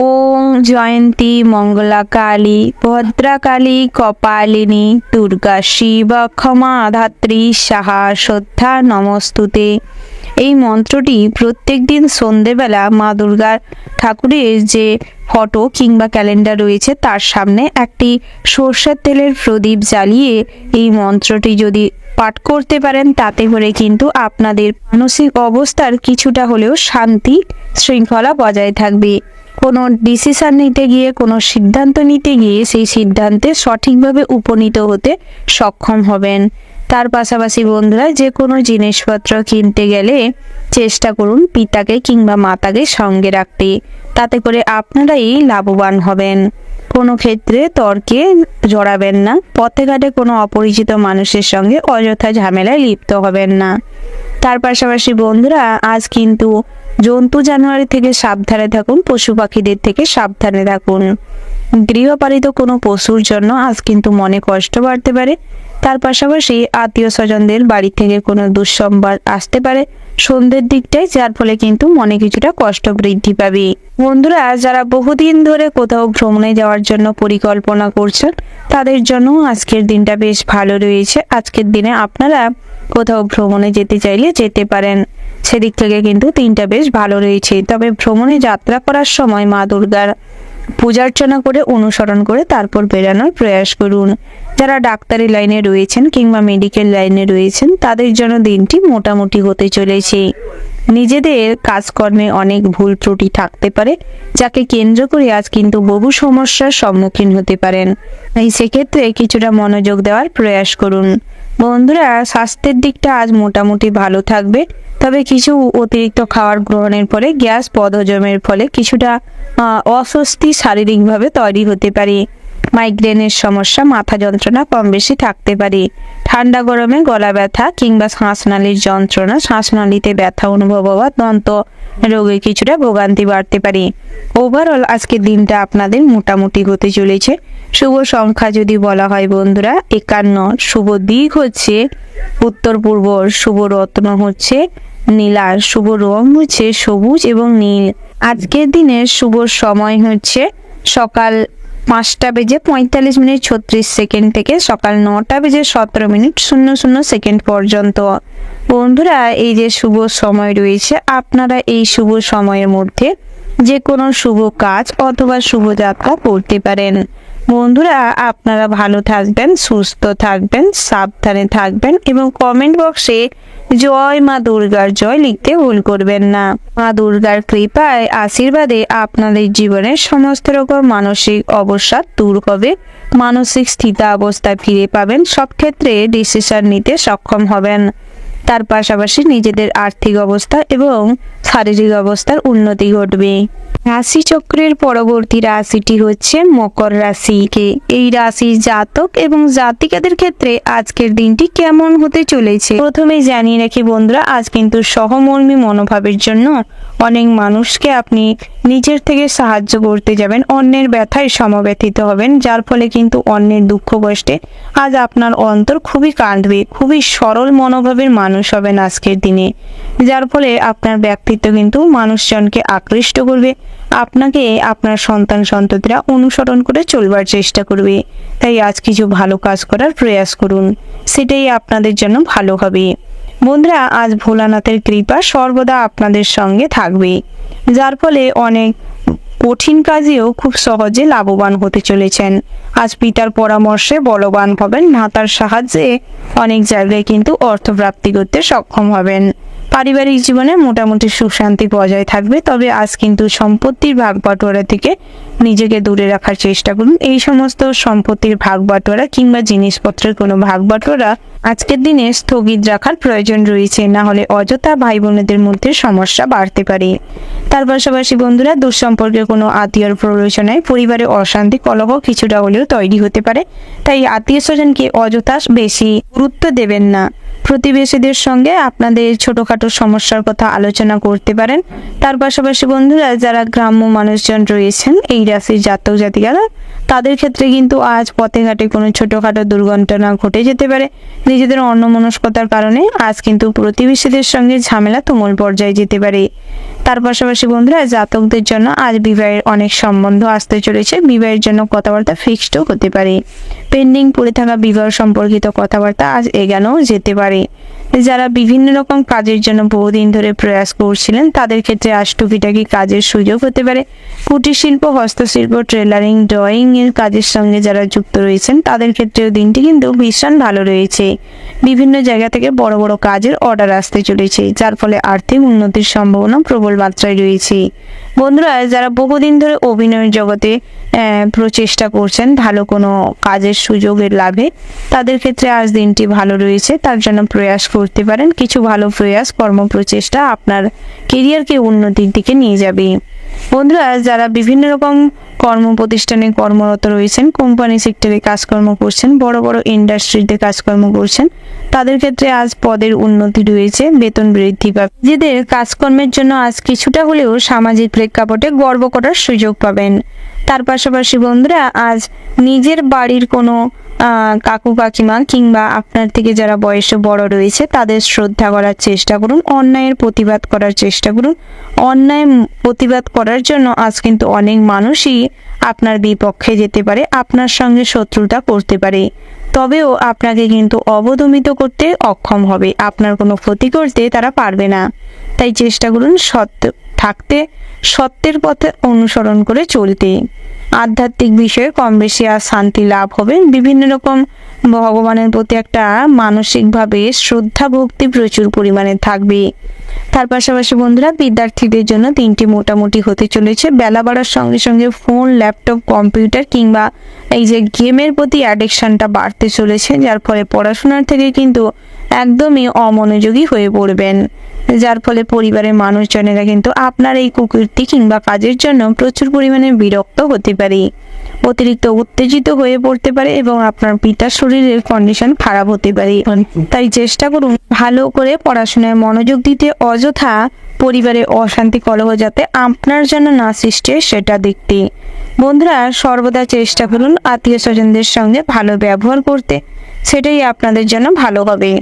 ওং জয়ন্তী মঙ্গলা কালী ভদ্রাকালী কপালিনী দুর্গা শিব ক্ষমা ধাত্রী সাহা শ্রদ্ধা নমস্তুতে। এই মন্ত্রটি প্রত্যেক দিন সন্ধেবেলা মা দুর্গার ঠাকুরের যে ফটো কিংবা ক্যালেন্ডার রয়েছে তার সামনে একটি সরষের তেলের প্রদীপ জ্বালিয়ে এই মন্ত্রটি যদি পাঠ করতে পারেন, তাতে করে কিন্তু আপনাদের মানসিক অবস্থার কিছুটা হলেও শান্তি শৃঙ্খলা বজায় থাকবে। কোনো ডিসিশন নিতে গিয়ে, কোনো সিদ্ধান্ত নিতে গিয়ে সেই সিদ্ধান্তে সঠিকভাবে উপনীত হতে সক্ষম হবেন। তার পাশাপাশি বন্ধুরা, যে কোনো জিনিসপত্র কিনতে গেলে চেষ্টা করুন পিতাকে কিংবা মাতাকে সঙ্গে রাখতে, তাতে করে আপনারাই লাভবান হবেন। কোনো ক্ষেত্রে তর্কে জড়াবেন না, পথে ঘাটে কোনো অপরিচিত মানুষের সঙ্গে অযথা ঝামেলায় লিপ্ত হবেন না। তার পাশাপাশি বন্ধুরা, আজ কিন্তু জন্তু জানোয়ার থেকে সাবধানে থাকুন, পশু পাখিদের থেকে সাবধানে থাকুন। গৃহপালিত কোনো পশুর জন্য আজ কিন্তু মনে কষ্ট বাড়তে পারে। তার পাশাপাশি আত্মীয় স্বজনদের বাড়ি থেকে কোনো দুঃসংবাদ আসতে পারে সন্ধ্যের দিকটায়, যার ফলে কিন্তু মনে কিছুটা কষ্ট বৃদ্ধি পাবে। বন্ধুরা, যারা বহুদিন ধরে কোথাও ভ্রমণে যাওয়ার জন্য পরিকল্পনা করছেন, তাদের জন্য আজকের দিনটা বেশ ভালো রয়েছে। আজকের দিনে আপনারা কোথাও ভ্রমণে যেতে চাইলে যেতে পারেন, সেদিক থেকে কিন্তু দিনটা বেশ ভালো রয়েছে। তবে ভ্রমণে যাত্রা করার সময় মা দুর্গার পূজার্চনা করে, অনুসরণ করে তারপর বেরানোর প্রয়াস করুন। যারা ডাক্তারি লাইনে রয়েছেন কিংবা মেডিকেল লাইনে রয়েছেন, তাদের জন্য দিনটি মোটামুটি হতে চলেছে। নিজেদের কাজকর্মে অনেক ভুল ত্রুটি থাকতে পারে, যাকে কেন্দ্র করে আজ কিন্তু বহু সমস্যার সম্মুখীন হতে পারেন। তাই সেক্ষেত্রে কিছুটা মনোযোগ দেওয়ার প্রয়াস করুন। বন্ধুরা, স্বাস্থ্যের দিকটা আজ মোটামুটি ভালো থাকবে, তবে কিছু অতিরিক্ত খাবার গ্রহণের পরে গ্যাস বদহজমের ফলে কিছুটা অস্বস্তি শারীরিকভাবে তৈরি হতে পারে। মাইগ্রেনের সমস্যা, মাথা যন্ত্রণা কম বেশি থাকতে পারে। ঠান্ডা গরমে গলা ব্যথা কিংবা শ্বাসনালীর যন্ত্রণা, শ্বাসনালীতে ব্যথা অনুভব হওয়া, দন্ত রোগে কিছুটা ভোগান্তি বাড়তে পারে। ওভারঅল আজকের দিনটা আপনাদের মোটামুটি হতে চলেছে। শুভ সংখ্যা যদি বলা হয় বন্ধুরা 51, শুভ দিক হচ্ছে উত্তর পূর্ব, শুভ রত্ন হচ্ছে নীলা, শুভ রং হচ্ছে সবুজ এবং নীল। আজকের দিনের শুভ সময় হচ্ছে সকাল 5:45:36 থেকে সকাল 9:17:00 পর্যন্ত। বন্ধুরা, এই যে শুভ সময় রয়েছে, আপনারা এই শুভ সময়ের মধ্যে যে কোনো শুভ কাজ অথবা শুভযাত্রা করতে পারেন। বন্ধুরা, আপনারা ভালো থাকবেন, সুস্থ থাকবেন, সাবধানে থাকবেন এবং কমেন্ট বক্সে জয় মা দুর্গার জয় লিখতে ভুল করবেন না। মা দুর্গার কৃপায় আশীর্বাদে আপনাদের জীবনের সমস্ত রকম মানসিক অবসাদ দূর হবে, মানসিক স্থিতাবস্থায় ফিরে পাবেন, সব ক্ষেত্রে ডিসিশন নিতে সক্ষম হবেন। তার পাশাপাশি নিজেদের আর্থিক অবস্থা এবং শারীরিক অবস্থার উন্নতি ঘটবে। রাশিচক্রের পরবর্তী রাশিটি হচ্ছে মকর রাশিকে। এই রাশির জাতক এবং জাতিকাদের ক্ষেত্রে আজকের দিনটি কেমন হতে চলেছে প্রথমেই জানিয়ে রাখি বন্ধুরা, আজ কিন্তু সহমর্মী মনোভাবের জন্য অনেক মানুষকে আপনি নিজের থেকে সাহায্য করতে যাবেন, অন্যের ব্যথায় সমব্যথিত হবেন, যার ফলে কিন্তু অন্যের দুঃখ কষ্টে আজ আপনার অন্তর খুবই কাঁদবে। খুবই সরল মনোভাবের মানুষ হবেন আজকের দিনে, যার ফলে আপনার ব্যক্তিত্ব কিন্তু মানুষজনকে আকৃষ্ট করবে, আপনাকে আপনার সন্তান সন্ততিরা অনুসরণ করে চলবার চেষ্টা করবে। তাই আজ কিছু ভালো কাজ করার প্রয়াস করুন, সেটাই আপনাদের জন্য ভালো হবে। বন্ধুরা, আজ ভোলানাথের কৃপা সর্বদা আপনাদের সঙ্গে থাকবে, যার ফলে অনেক কঠিন কাজেও খুব সহজে লাভবান হতে চলেছেন। আজ পিতার পরামর্শে বলবান হবেন, ভাতার সাহায্যে অনেক জায়গায় কিন্তু অর্থপ্রাপ্তি করতে সক্ষম হবেন। পারিবারিক জীবনে মোটামুটি সুখ শান্তি বজায় থাকবে। তবে আজ কিন্তু সম্পত্তির ভাগ বাটোয়ারা থেকে নিজেকে দূরে রাখার চেষ্টা করুন। এই সমস্ত সম্পত্তির ভাগ বাটোয়ারা কিংবা জিনিসপত্রের কোনো ভাগ বাটোয়ারা আজকের দিনে স্থগিত রাখার প্রয়োজন রয়েছে, না হলে অযথা ভাই বোনেদের মধ্যে সমস্যা বাড়তে পারে। তার পাশাপাশি বন্ধুরা, দুঃসম্পর্কের কোনো আত্মীয়র প্ররোচনায় পরিবারে অশান্তি কলহ কিছুটা হলেও তৈরি হতে পারে। তাই আত্মীয় স্বজনকে অযথা বেশি গুরুত্ব দেবেন না। প্রতিবেশীদের সঙ্গে আপনাদের ছোটখাটো সমস্যার কথা আলোচনা করতে পারেন। তার পাশাপাশি বন্ধুরা, যারা গ্রাম্য মানুষজন রয়েছেন এই রাশির জাতক জাতিকারা, তাদের ক্ষেত্রে কিন্তু আজ পথে ঘাটে কোনো ছোটখাটো দুর্ঘটনা ঘটে যেতে পারে। নিজেদের অন্যমনস্কতার কারণে আজ কিন্তু প্রতিবেশীদের সঙ্গে ঝামেলা তুমুল পর্যায়ে যেতে পারে। তার পাশাপাশি বন্ধুরা, জাতকদের জন্য আজ বিবাহের অনেক সম্বন্ধ আসতে চলেছে। বিবাহের জন্য কথাবার্তা ফিক্সডও হতে পারে। পেন্ডিং পড়ে থাকা বিবাহ সম্পর্কিত কথাবার্তা আজ এগোনোও যেতে পারে। যারা বিভিন্ন রকম কাজের জন্য বহুদিন ধরে প্রয়াস করছিলেন তাদের ক্ষেত্রে আজ টুকিটাকি কাজের সুযোগ হতে পারে। কুটির শিল্প, হস্তশিল্প, টেলারিং, ড্রয়িং এর কাজের সঙ্গে যারা যুক্ত রয়েছেন তাদের ক্ষেত্রেও দিনটি কিন্তু ভীষণ ভালো রয়েছে। বিভিন্ন জায়গা থেকে বড় বড় কাজের অর্ডার আসতে চলেছে, যার ফলে আর্থিক উন্নতির সম্ভাবনা প্রবল মাত্রায় রয়েছে। বন্ধুরা, যারা বহুদিন ধরে অভিনয়ের জগতে প্রচেষ্টা করছেন ভালো কোনো কাজের সুযোগের লাভে, তাদের ক্ষেত্রে আজ দিনটি ভালো রয়েছে। তার জন্য প্রয়াস করতে পারেন। কিছু ভালো প্রয়াস, কর্মপ্রচেষ্টা আপনার কেরিয়ারকে উন্নতির দিকে নিয়ে যাবে। বন্ধুরা, যারা বিভিন্ন রকম কর্ম প্রতিষ্ঠানে কর্মরত রয়েছেন, কোম্পানি সেক্টরে কাজকর্ম করছেন, বড় বড় ইন্ডাস্ট্রিতে কাজকর্ম করছেন, তাদের ক্ষেত্রে আজ পদের উন্নতি রয়েছে, বেতন বৃদ্ধি পাবে। নিজেদের কাজকর্মের জন্য আজ কিছুটা হলেও সামাজিক প্রেক্ষাপটে গর্ব করার সুযোগ পাবেন। তার পাশাপাশি বন্ধুরা, আজ নিজের বাড়ির কোনো কাকু কাকিমা কিংবা আপনার থেকে যারা বয়সে বড় রয়েছে তাদের শ্রদ্ধা করার চেষ্টা করুন। অন্যায়ের প্রতিবাদ করার চেষ্টা করুন। অন্যায় প্রতিবাদ করার জন্য আজ কিন্তু অনেক মানুষই আপনার বিপক্ষে যেতে পারে, আপনার সঙ্গে শত্রুতা করতে পারে। তবেও আপনাকে কিন্তু অবদমিত করতে অক্ষম হবে। আপনার কোনো ক্ষতি করতে তারা পারবে না। তাই চেষ্টা করুন সত্যের পথে অনুসরণ করে চলতে। আধ্যাত্মিক বিষয়ে কম বেশি আর শান্তি লাভ হবে। বিভিন্ন রকম ভগবানের প্রতি একটা মানসিকভাবে শ্রদ্ধা ভক্তি প্রচুর পরিমাণে থাকবে। তার পাশাপাশি বন্ধুরা, বিদ্যার্থীদের জন্য দিনটি মোটামুটি হতে চলেছে। বেলা বাড়ার সঙ্গে সঙ্গে ফোন, ল্যাপটপ, কম্পিউটার কিংবা এই যে গেমের প্রতি অ্যাডিকশনটা বাড়তে চলেছে, যার ফলে পড়াশোনার থেকে কিন্তু একদমই অমনোযোগী হয়ে পড়বেন। যার ফলে পরিবারের মানুষজনেরা কিন্তু আপনার এই কুকীর্তি কিংবা কাজের জন্য প্রচুর পরিমাণে বিরক্ত হতে পারে, অতিরিক্ত উত্তেজিত হয়ে পড়তে পারে এবং আপনার পিতার শরীরের কন্ডিশন খারাপ হতে পারে। তাই চেষ্টা করুন ভালো করে পড়াশোনায় মনোযোগ দিতে, অযথা পরিবারে অশান্তি কলহ যাতে আপনার জন্য না সৃষ্টি হয় সেটা দেখতে। বন্ধুরা, সর্বদা চেষ্টা করুন আত্মীয় স্বজনদের সঙ্গে ভালো ব্যবহার করতে, সেটাই আপনাদের জন্য ভালো হবে।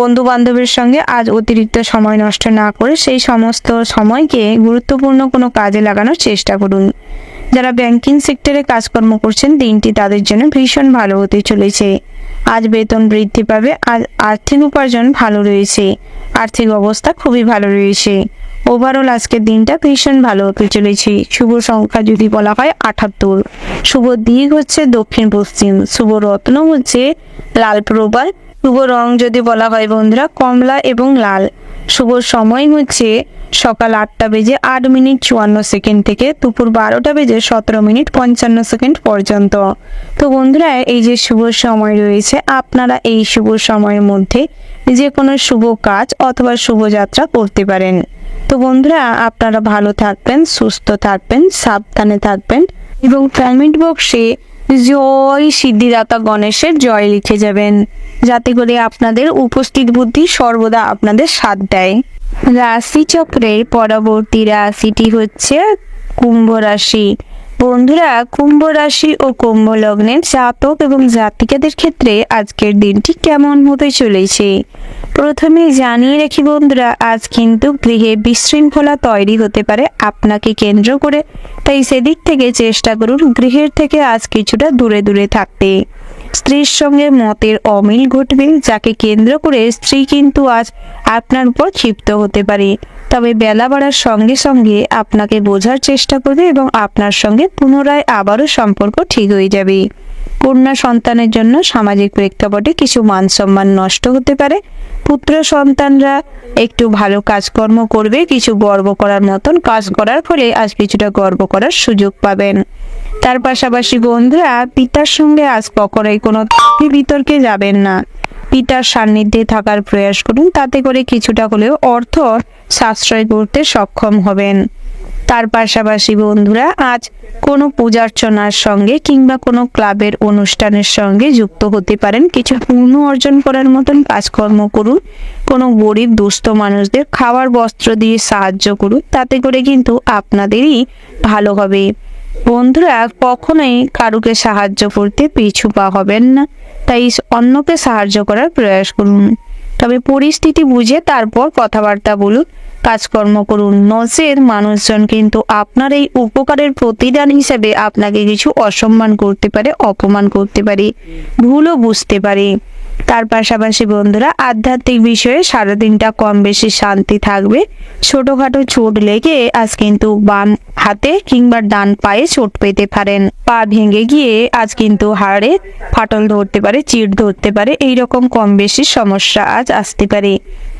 বন্ধু বান্ধবের সঙ্গে আজ অতিরিক্ত সময় নষ্ট না করে সেই সমস্ত সময়কে গুরুত্বপূর্ণ কোনো কাজে লাগানোর চেষ্টা করুন। যারা ব্যাংকিং সেক্টরে কাজকর্ম করছেন দিনটি তাদের জন্য ভীষণ ভালো হতে চলেছে। আজ বেতন বৃদ্ধি পাবে। আজ আর্থিক উপার্জন ভালো রয়েছে। আর্থিক অবস্থা খুবই ভালো রয়েছে। ওভারঅল আজকের দিনটা ভীষণ ভালো হতে চলেছে। শুভ সংখ্যা যদি বলা হয় 78, শুভ দিক হচ্ছে দক্ষিণ পশ্চিম, শুভ রত্ন হচ্ছে লাল প্রবাল, শুভ রং যদি বলা হয় বন্ধুরা কমলা এবং লাল, শুভ সময় হচ্ছে সকাল 8:08:54 থেকে দুপুর 12:17:55 পর্যন্ত। তো বন্ধুরা, এই যে শুভ সময় রয়েছে, আপনারা এই শুভ সময়ের মধ্যে যে কোনো শুভ কাজ অথবা শুভযাত্রা করতে পারেন। তো বন্ধুরা, আপনারা ভালো থাকবেন, সুস্থ থাকবেন, সাবধানে থাকবেন এবং কমেন্ট বক্সে জয় সিদ্ধিদাতা গণেশের জয় লিখে যাবেন, যাতে করে আপনাদের উপস্থিত বুদ্ধি সর্বদা আপনাদের সাথ দেয়। রাশিচক্রের পরবর্তী রাশিটি হচ্ছে কুম্ভ রাশি। বন্ধুরা, কুম্ভ রাশি ও কুম্ভ লগ্নের জাতক এবং জাতিকাদের ক্ষেত্রে আজকের দিনটি কেমন হতে চলেছে প্রথমে জানিয়ে রাখি বন্ধুরা, আজ কিন্তু গৃহে বিশৃঙ্খলা তৈরি হতে পারে আপনাকে কেন্দ্র করে। তাই সেদিক থেকে চেষ্টা করুন গৃহের থেকে আজ কিছুটা দূরে দূরে থাকতে। স্ত্রীর সঙ্গে মতের অমিল ঘটবে, যাকে কেন্দ্র করে স্ত্রী কিন্তু আজ আপনার উপর ক্ষিপ্ত হতে পারে। তবে বেলা বাড়ার সঙ্গে সঙ্গে আপনাকে বোঝার চেষ্টা করবে এবং আপনার সঙ্গে পুনরায় আবারও সম্পর্ক ঠিক হয়ে যাবে। কন্যা সন্তানের জন্য সামাজিক প্রেক্ষাপটে কিছু মান সম্মান নষ্ট হতে পারে। পুত্র সন্তানরা একটু ভালো কাজকর্ম করবে, কিছু গর্ব করার মতন কাজ করার ফলে আজ কিছুটা গর্ব করার সুযোগ পাবেন। তার পাশাপাশি বন্ধুরা, পিতার সঙ্গে আজ কখনোই কোনো বিতর্কে যাবেন না। পিতার সান্নিধ্যে থাকার প্রয়াস করুন, তাতে করে কিছুটা হলেও অর্থ সাশ্রয় করতে সক্ষম হবেন। তার পাশাপাশি বন্ধুরা, আজ কোনো পূজার্চনার সঙ্গে কিংবা কোনো ক্লাবের অনুষ্ঠানের সঙ্গে যুক্ত হতে পারেন। কিছু পুণ্য অর্জন করার মতন কাজকর্ম করুন। কোনো গরিব দুস্থ মানুষদের খাওয়ার বস্ত্র দিয়ে সাহায্য করুন, তাতে করে কিন্তু আপনাদেরই ভালো হবে। বন্ধুরা, কখনোই কারুকে সাহায্য করতে পিছু পা হবেন না, তাই অন্যকে সাহায্য করার প্রয়াস করুন। তবে পরিস্থিতি বুঝে তারপর কথাবার্তা বলুন, কাজকর্ম করুন। নচেত মানুষজন কিন্তু আপনার এই উপকারের প্রতিদান হিসেবে আপনাকে কিছু অসম্মান করতে পারে, অপমান করতে পারে, ভুলও বুঝতে পারে। তার পাশাপাশি বন্ধুরা, আধ্যাত্মিক বিষয়ে সারাদিনটা কম বেশি শান্তি থাকবে। ছোটখাটো চোট লেগে আজ কিন্তু বাম হাতে কিংবা ডান পায়ে চোট পেতে পারেন। পা ভেঙে গিয়ে আজ কিন্তু হাড়ে ফাটল ধরতে পারে, চিড় ধরতে পারে, এইরকম কম বেশি সমস্যা আজ আসতে পারে।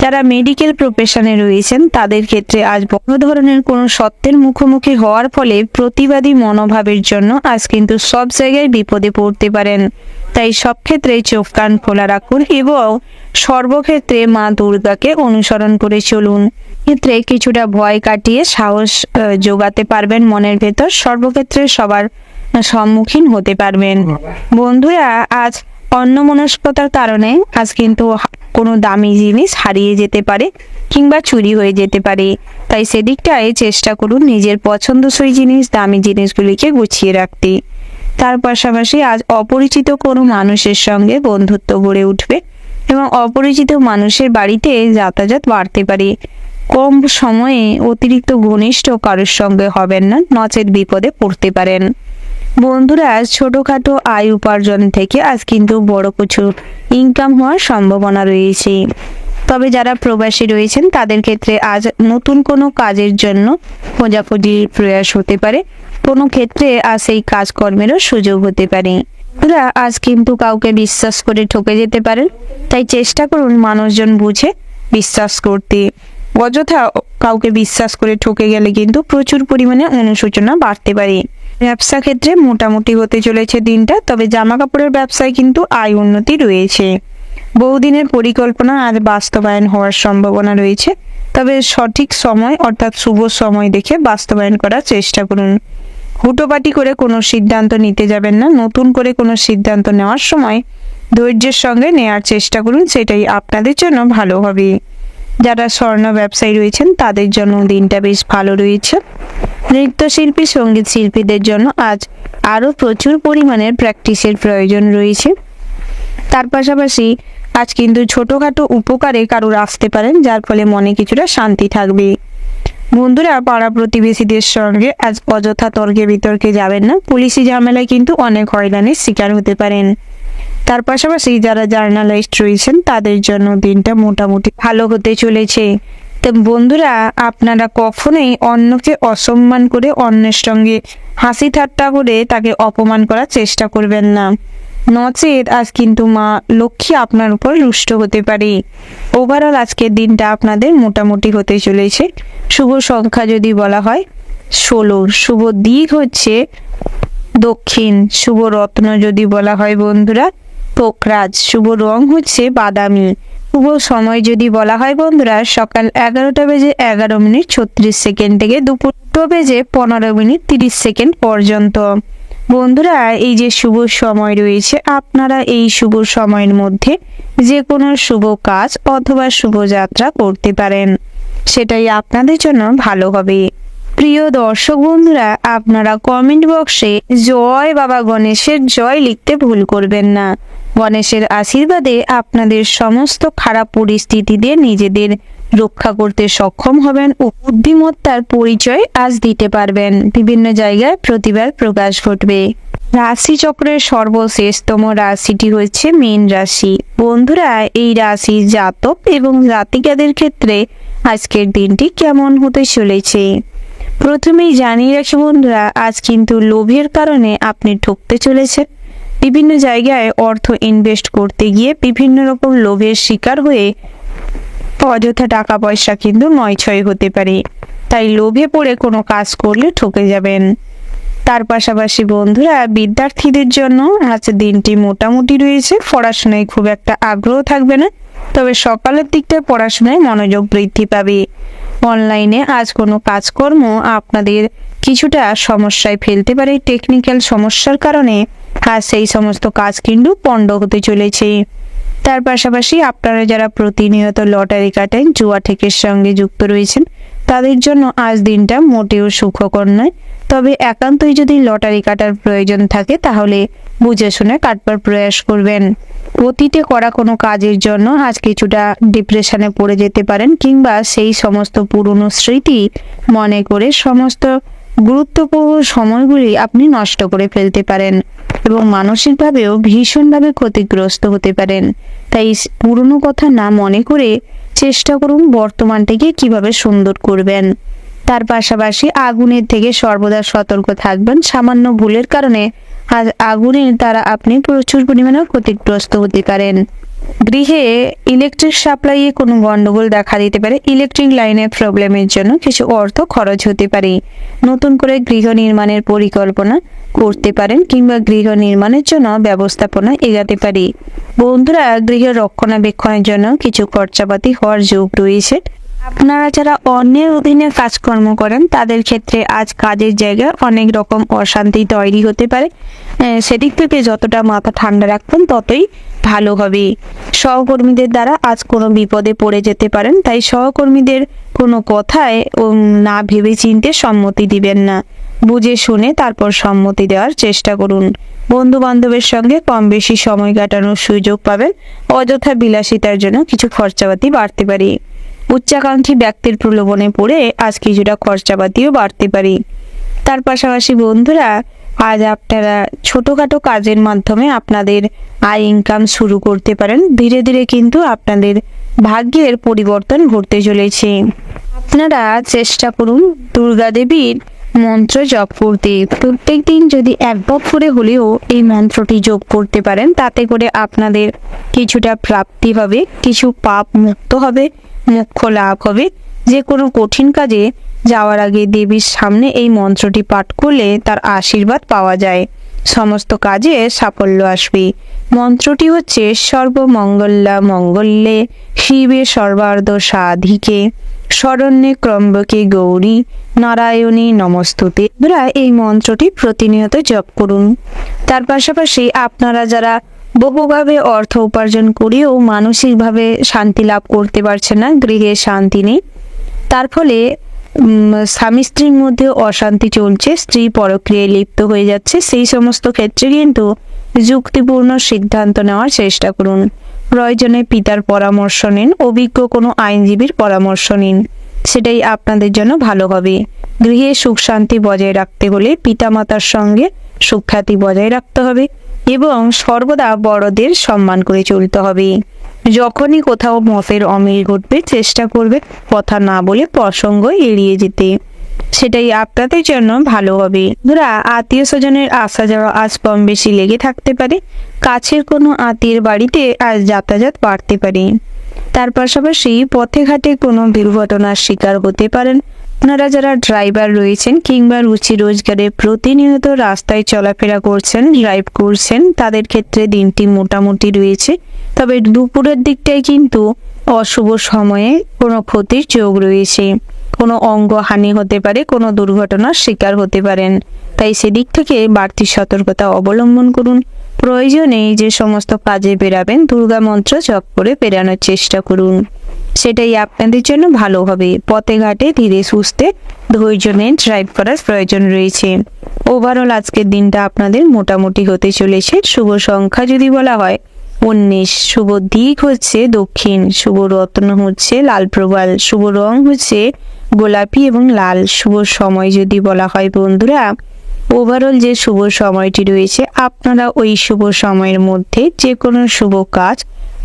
যারা মেডিকেল প্রফেশনে রয়েছেন তাদের ক্ষেত্রে আজ বড় ধরনের কোনো সত্যের মুখোমুখি হওয়ার ফলে প্রতিবাদী মনোভাবের জন্য আজ কিন্তু সব জায়গায় বিপদে পড়তে পারেন। তাই সব ক্ষেত্রে চোখ কান খোলা রাখুন এবং সর্বক্ষেত্রে মা দুর্গাকে অনুসরণ করে চলুন। ক্ষেত্রে কিছুটা ভয় কাটিয়ে সাহস যোগাতে পারবেন মনের ভেতর, সর্বক্ষেত্রে সবার সম্মুখীন হতে পারবেন। বন্ধুরা, আজ অন্যমনস্কতার কারণে আজ কিন্তু কোনো দামি জিনিস হারিয়ে যেতে পারে কিংবা চুরি হয়ে যেতে পারে। তাই সেদিকটায় চেষ্টা করুন নিজের পছন্দসই জিনিস, দামি জিনিসগুলিকে গুছিয়ে রাখতে। তার পাশাপাশি আজ অপরিচিত কোনো মানুষের সঙ্গে বন্ধুত্ব গড়ে উঠবে এবং অপরিচিত মানুষের বাড়িতে যাতায়াত বাড়তে পারে। কম সময়ে অতিরিক্ত ঘনিষ্ঠ কারোর সঙ্গে হবেন না, নচেত বিপদে পড়তে পারেন। বন্ধুরা, ছোটখাটো আয় উপার্জন থেকে আজ কিন্তু বড় কিছু ইনকাম হওয়ার সম্ভাবনা রয়েছে। তবে যারা প্রবাসী রয়েছেন তাদের ক্ষেত্রে আজ নতুন কোনো কাজের জন্য খোঁজাখুঁজির প্রয়াস হতে পারে। কোনো ক্ষেত্রে আজ এই কাজকর্মেরও সুযোগ হতে পারে। আজ কিন্তু কাউকে বিশ্বাস করে ঠকে যেতে পারেন, তাই চেষ্টা করুন মানুষজন বুঝে বিশ্বাস করতে। অযথা কাউকে বিশ্বাস করে ঠকে গেলে কিন্তু প্রচুর পরিমাণে অনুশোচনা বাড়তে পারে। ব্যবসা ক্ষেত্রে মোটামুটি হতে চলেছে দিনটা, তবে জামা কাপড়ের ব্যবসায় কিন্তু আয় উন্নতি রয়েছে। বহুদিনের পরিকল্পনা আজ বাস্তবায়ন হওয়ার সম্ভাবনা রয়েছে, তবে সঠিক সময় অর্থাৎ শুভ সময় দেখে বাস্তবায়ন করার চেষ্টা করুন। হুটোপাটি করে কোনো সিদ্ধান্ত নিতে যাবেন না। নতুন করে কোনো সিদ্ধান্ত নেওয়ার সময় ধৈর্যের সঙ্গে নেওয়ার চেষ্টা করুন, সেটাই আপনাদের জন্য ভালো হবে। যারা স্বর্ণ ব্যবসায়ী রয়েছেন তাদের জন্য দিনটা বেশ ভালো রয়েছে। নৃত্যশিল্পী, সঙ্গীত শিল্পীদের জন্য আজ আরও প্রচুর পরিমাণের প্র্যাকটিসের প্রয়োজন রয়েছে। তার পাশাপাশি আজ কিন্তু ছোটোখাটো উপকারে কারোর আসতে পারেন, যার ফলে মনে কিছুটা শান্তি থাকবে। বন্ধুরা, পাড়া প্রতিবেশীদের সঙ্গে আজ অযথা তর্কে বিতর্কে যাবেন না। পুলিশি ঝামেলায় কিন্তু অনেক হয়রানির শিকার হতে পারেন। তার পাশাপাশি যারা জার্নালিস্ট রয়েছেন তাদের জন্য দিনটা মোটামুটি ভালো হতে চলেছে। তো বন্ধুরা, আপনারা কখনোই অন্যকে অসম্মান করে অন্যের সঙ্গে হাসি ঠাট্টা করে তাকে অপমান করার চেষ্টা করবেন না, নচেত আজ কিন্তু মা লক্ষ্মী আপনার উপর রুষ্ট হতে পারে। ওভারঅল আজকের দিনটা আপনাদের মোটামুটি হতে চলেছে। শুভ সংখ্যা যদি বলা হয় 16, শুভ দিক হচ্ছে দক্ষিণ, শুভ রত্ন যদি বলা হয় বন্ধুরা পোকরাজ, শুভ রং হচ্ছে বাদামি, শুভ সময় যদি বলা হয় বন্ধুরা সকাল 11টা বেজে 11:36 থেকে দুপুর 2টো বেজে 15:30 পর্যন্ত। বন্ধুরা, এই যে শুভ সময় রয়েছে, আপনারা এই শুভ সময়ের মধ্যে যে কোনো শুভ কাজ অথবা শুভ যাত্রা করতে পারেন, সেটাই আপনাদের জন্য ভালো হবে। প্রিয় দর্শক বন্ধুরা, আপনারা কমেন্ট বক্সে জয় বাবা গণেশের জয় লিখতে ভুল করবেন না। গণেশের আশীর্বাদে আপনাদের সমস্ত খারাপ পরিস্থিতিতে নিজেদের রক্ষা করতে সক্ষম হবেন ও বুদ্ধিমত্তার পরিচয় আজ দিতে পারবেন। বিভিন্ন জায়গায় প্রতিভার প্রকাশ ঘটবে। রাশিচক্রের সর্বশেষতম রাশিটি হচ্ছে মীন রাশি। বন্ধুরা, এই রাশির জাতক এবং জাতিকাদের ক্ষেত্রে আজকের দিনটি কেমন হতে চলেছে প্রথমেই জানিয়ে রাখি বন্ধুরা, আজ কিন্তু লোভের কারণে আপনি ঠকতে চলেছেন। বিভিন্ন জায়গায় অর্থ ইনভেস্ট করতে গিয়ে বিভিন্ন রকম লোভের শিকার হয়ে অযথা টাকা পয়সা কিন্তু নয়ছয় হতে পারে। তাই লোভে পড়ে কোনো কাজ করলে ঠকে যাবেন। তার পাশাপাশি বন্ধুরা, বিদ্যার্থীদের জন্য আজ দিনটি মোটামুটি রয়েছে। পড়াশোনায় খুব একটা আগ্রহ থাকবে না, তবে সকালের দিকটায় পড়াশোনায় মনোযোগ বৃদ্ধি পাবে। অনলাইনে আজ কোনো কাজকর্ম আপনাদের কিছুটা সমস্যায় ফেলতে পারে। টেকনিক্যাল সমস্যার কারণে আজ সেই সমস্ত কাজ কিন্তু পণ্ড হতে চলেছে। তার পাশাপাশি আপনারা যারা প্রতিনিয়ত লটারি কাটেন, জুয়া ঠেকের সঙ্গে যুক্ত রয়েছেন, তাদের জন্য আজ দিনটা মোটেও সুখকর নয়। তবে একান্তই যদি লটারি কাটার প্রয়োজন থাকে তাহলে বুঝে শুনে কাটবার প্রয়াস করবেন। অতীতে করা কোনো কাজের জন্য আজ কিছুটা ডিপ্রেশনে পড়ে যেতে পারেন, কিংবা সেই সমস্ত পুরনো স্মৃতি মনে করে সমস্ত গুরুত্বপূর্ণ সময়গুলি আপনি নষ্ট করে ফেলতে পারেন এবং মানসিকভাবেও ভীষণভাবে ক্ষতিগ্রস্ত হতে পারেন। তাই পুরনো কথা না মনে করে চেষ্টা করুন বর্তমানটাকে কিভাবে সুন্দর করবেন। তার পাশাপাশি আগুনের থেকে সর্বদা সতর্ক থাকবেন। সামান্য ভুলের কারণে আজ আগুনের দ্বারা আপনি প্রচুর পরিমাণে ক্ষতিগ্রস্ত হতে পারেন। গৃহে ইলেকট্রিক সাপ্লাইয়ে কোনো গন্ডগোল দেখা দিতে পারে। ইলেকট্রিক লাইনের প্রবলেমের জন্য কিছু অর্থ খরচ হতে পারে। নতুন করে গৃহ নির্মাণের পরিকল্পনা করতে পারেন, কিংবা গৃহ নির্মাণের জন্য ব্যবস্থাপনা এগাতে পারে। বন্ধুরা, গৃহ রক্ষণাবেক্ষণের জন্য কিছু খরচাপাতি হওয়ার যোগ রয়েছে। আপনারা যারা অন্যের অধীনে কাজকর্ম করেন তাদের ক্ষেত্রে আজ কাজের জায়গায় অনেক রকম অশান্তি তৈরি হতে পারে। সেদিক থেকে যতটা মাথা ঠান্ডা রাখবেন ততই ভালো হবে। সহকর্মীদের দ্বারা আজ কোনো বিপদে পড়ে যেতে পারেন, তাই সহকর্মীদের কোনো কথায় না ভেবে চিন্তে সম্মতি দিবেন না। বুঝে শুনে তারপর সম্মতি দেওয়ার চেষ্টা করুন। বন্ধু বান্ধবের সঙ্গে কম বেশি সময় কাটানোর সুযোগ পাবেন। অযথা বিলাসিতার জন্য কিছু খরচাপাতি বাড়তে পারে। উচ্চাকাঙ্ক্ষী ব্যক্তির প্রলোভনে পড়ে আজ কিছুটা খরচাপাতিও বাড়তে পারে। তার পাশাপাশি বন্ধুরা, আজ আপনারা ছোটখাটো কাজের মাধ্যমে আপনাদের আয় ইনকাম শুরু করতে পারেন। ধীরে ধীরে কিন্তু আপনাদের ভাগ্যের পরিবর্তন ঘটতে চলেছে। আপনারা চেষ্টা করুন দুর্গা দেবীর মন্ত্র জপ করতে। প্রত্যেক দিন যদি একবার করে হলেও এই মন্ত্রটি জপ করতে পারেন, তাতে করে আপনাদের কিছুটা প্রাপ্তি হবে, কিছু পাপ মুক্ত হবে, মোক্ষ লাভ হবে। যে কোনো কঠিন কাজে যাওয়ার আগে দেবীর সামনে এই মন্ত্রটি পাঠ করলে তার আশীর্বাদ পাওয়া যায়, সমস্ত কাজে সাফল্য আসবে। মন্ত্রটি হচ্ছে সর্বমঙ্গলা মঙ্গলে শিবে সর্বার্ধ সাধিকে শরণ্যে ত্র্যম্বকে গৌরী নারায়ণী নমস্তুতে। এই মন্ত্রটি প্রতিনিয়ত জপ করুন। তার পাশাপাশি আপনারা যারা বহুভাবে অর্থ উপার্জন করেও মানসিকভাবে শান্তি লাভ করতে পারছেন না, গৃহে শান্তি নেই, তার ফলে স্বামী স্ত্রীর মধ্যে অশান্তি চলছে, স্ত্রী পরক্রিয়ায় লিপ্ত হয়ে যাচ্ছে, সেই সমস্ত ক্ষেত্রে কিন্তু যুক্তিপূর্ণ সিদ্ধান্ত নেওয়ার চেষ্টা করুন। প্রয়োজনে পিতার পরামর্শ নিন, অভিজ্ঞ কোনো আইনজীবীর পরামর্শ নিন, সেটাই আপনাদের জন্য ভালো হবে। গৃহে সুখ শান্তি বজায় রাখতে হলে পিতামাতার সঙ্গে সুখ্যাতি বজায় রাখতে হবে এবং সর্বদা বড়দের সম্মান করে চলতে হবে। যখনই কোথাও মতের অমিল ঘটবে চেষ্টা করবে কথা না বলে প্রসঙ্গ এড়িয়ে যেতে, সেটাই আপনাদের জন্য ভালো হবে। আত্মীয় স্বজনের আসা যাওয়া আজ কম বেশি লেগে থাকতে পারে। কাছের কোনো আত্মীয়ের বাড়িতে আজ যাতায়াত বাড়তে পারে। তার পাশাপাশি পথে ঘাটে কোনো দুর্ঘটনার শিকার হতে পারেন। আপনারা যারা ড্রাইভার রয়েছেন কিংবা রুচি রোজগারে প্রতিনিয়ত রাস্তায় চলাফেরা করছেন, ড্রাইভ করছেন, তাদের ক্ষেত্রে দিনটি মোটামুটি রয়েছে। তবে দুপুরের দিকটায় কিন্তু অশুভ সময়ে কোনো ক্ষতির যোগ রয়েছে। কোনো অঙ্গহানি হতে পারে, কোনো দুর্ঘটনার শিকার হতে পারেন। তাই সেদিক থেকে বাড়তি সতর্কতা অবলম্বন করুন। প্রয়োজনে যে সমস্ত কাজে বেরাবেন দুর্গা মন্ত্র জপ করে বেরানোর চেষ্টা করুন, সেটাই আপনাদের জন্য ভালো হবে। পথে ঘাটে ধীরে সুস্থে ধৈর্য নিয়ে ড্রাইভ করার প্রয়োজন রয়েছে। ওভারঅল আজকের দিনটা আপনাদের মোটামুটি হতে চলেছে। শুভ সংখ্যা যদি বলা হয় 19, শুভ দিক হচ্ছে দক্ষিণ, শুভ রত্ন হচ্ছে লাল প্রবাল, শুভ রং হচ্ছে গোলাপি এবং লাল। শুভ সময় যদি বলা হয় বন্ধুরা ওভারঅল যে শুভ সময়টি রয়েছে, আপনারা ওই শুভ সময়ের মধ্যে যে কোনো শুভ কাজ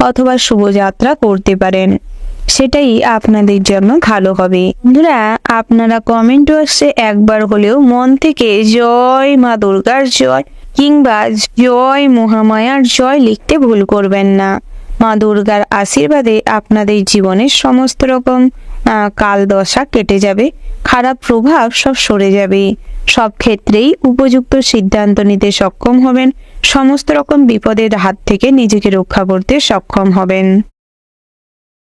অথবা শুভযাত্রা করতে পারেন, সেটাই আপনাদের জন্য ভালো হবে। বন্ধুরা, আপনারা কমেন্ট বক্সে একবার হলেও মন থেকে জয় মা দুর্গার জয় কিংবা জয় মহামায়ার জয় লিখতে ভুল করবেন না। মা দুর্গার আশীর্বাদে আপনাদের জীবনের সমস্ত রকম কাল দশা কেটে যাবে, খারাপ প্রভাব সব সরে যাবে, সব ক্ষেত্রেই উপযুক্ত সিদ্ধান্ত নিতে সক্ষম হবেন, সমস্ত রকম বিপদের হাত থেকে নিজেকে রক্ষা করতে সক্ষম হবেন।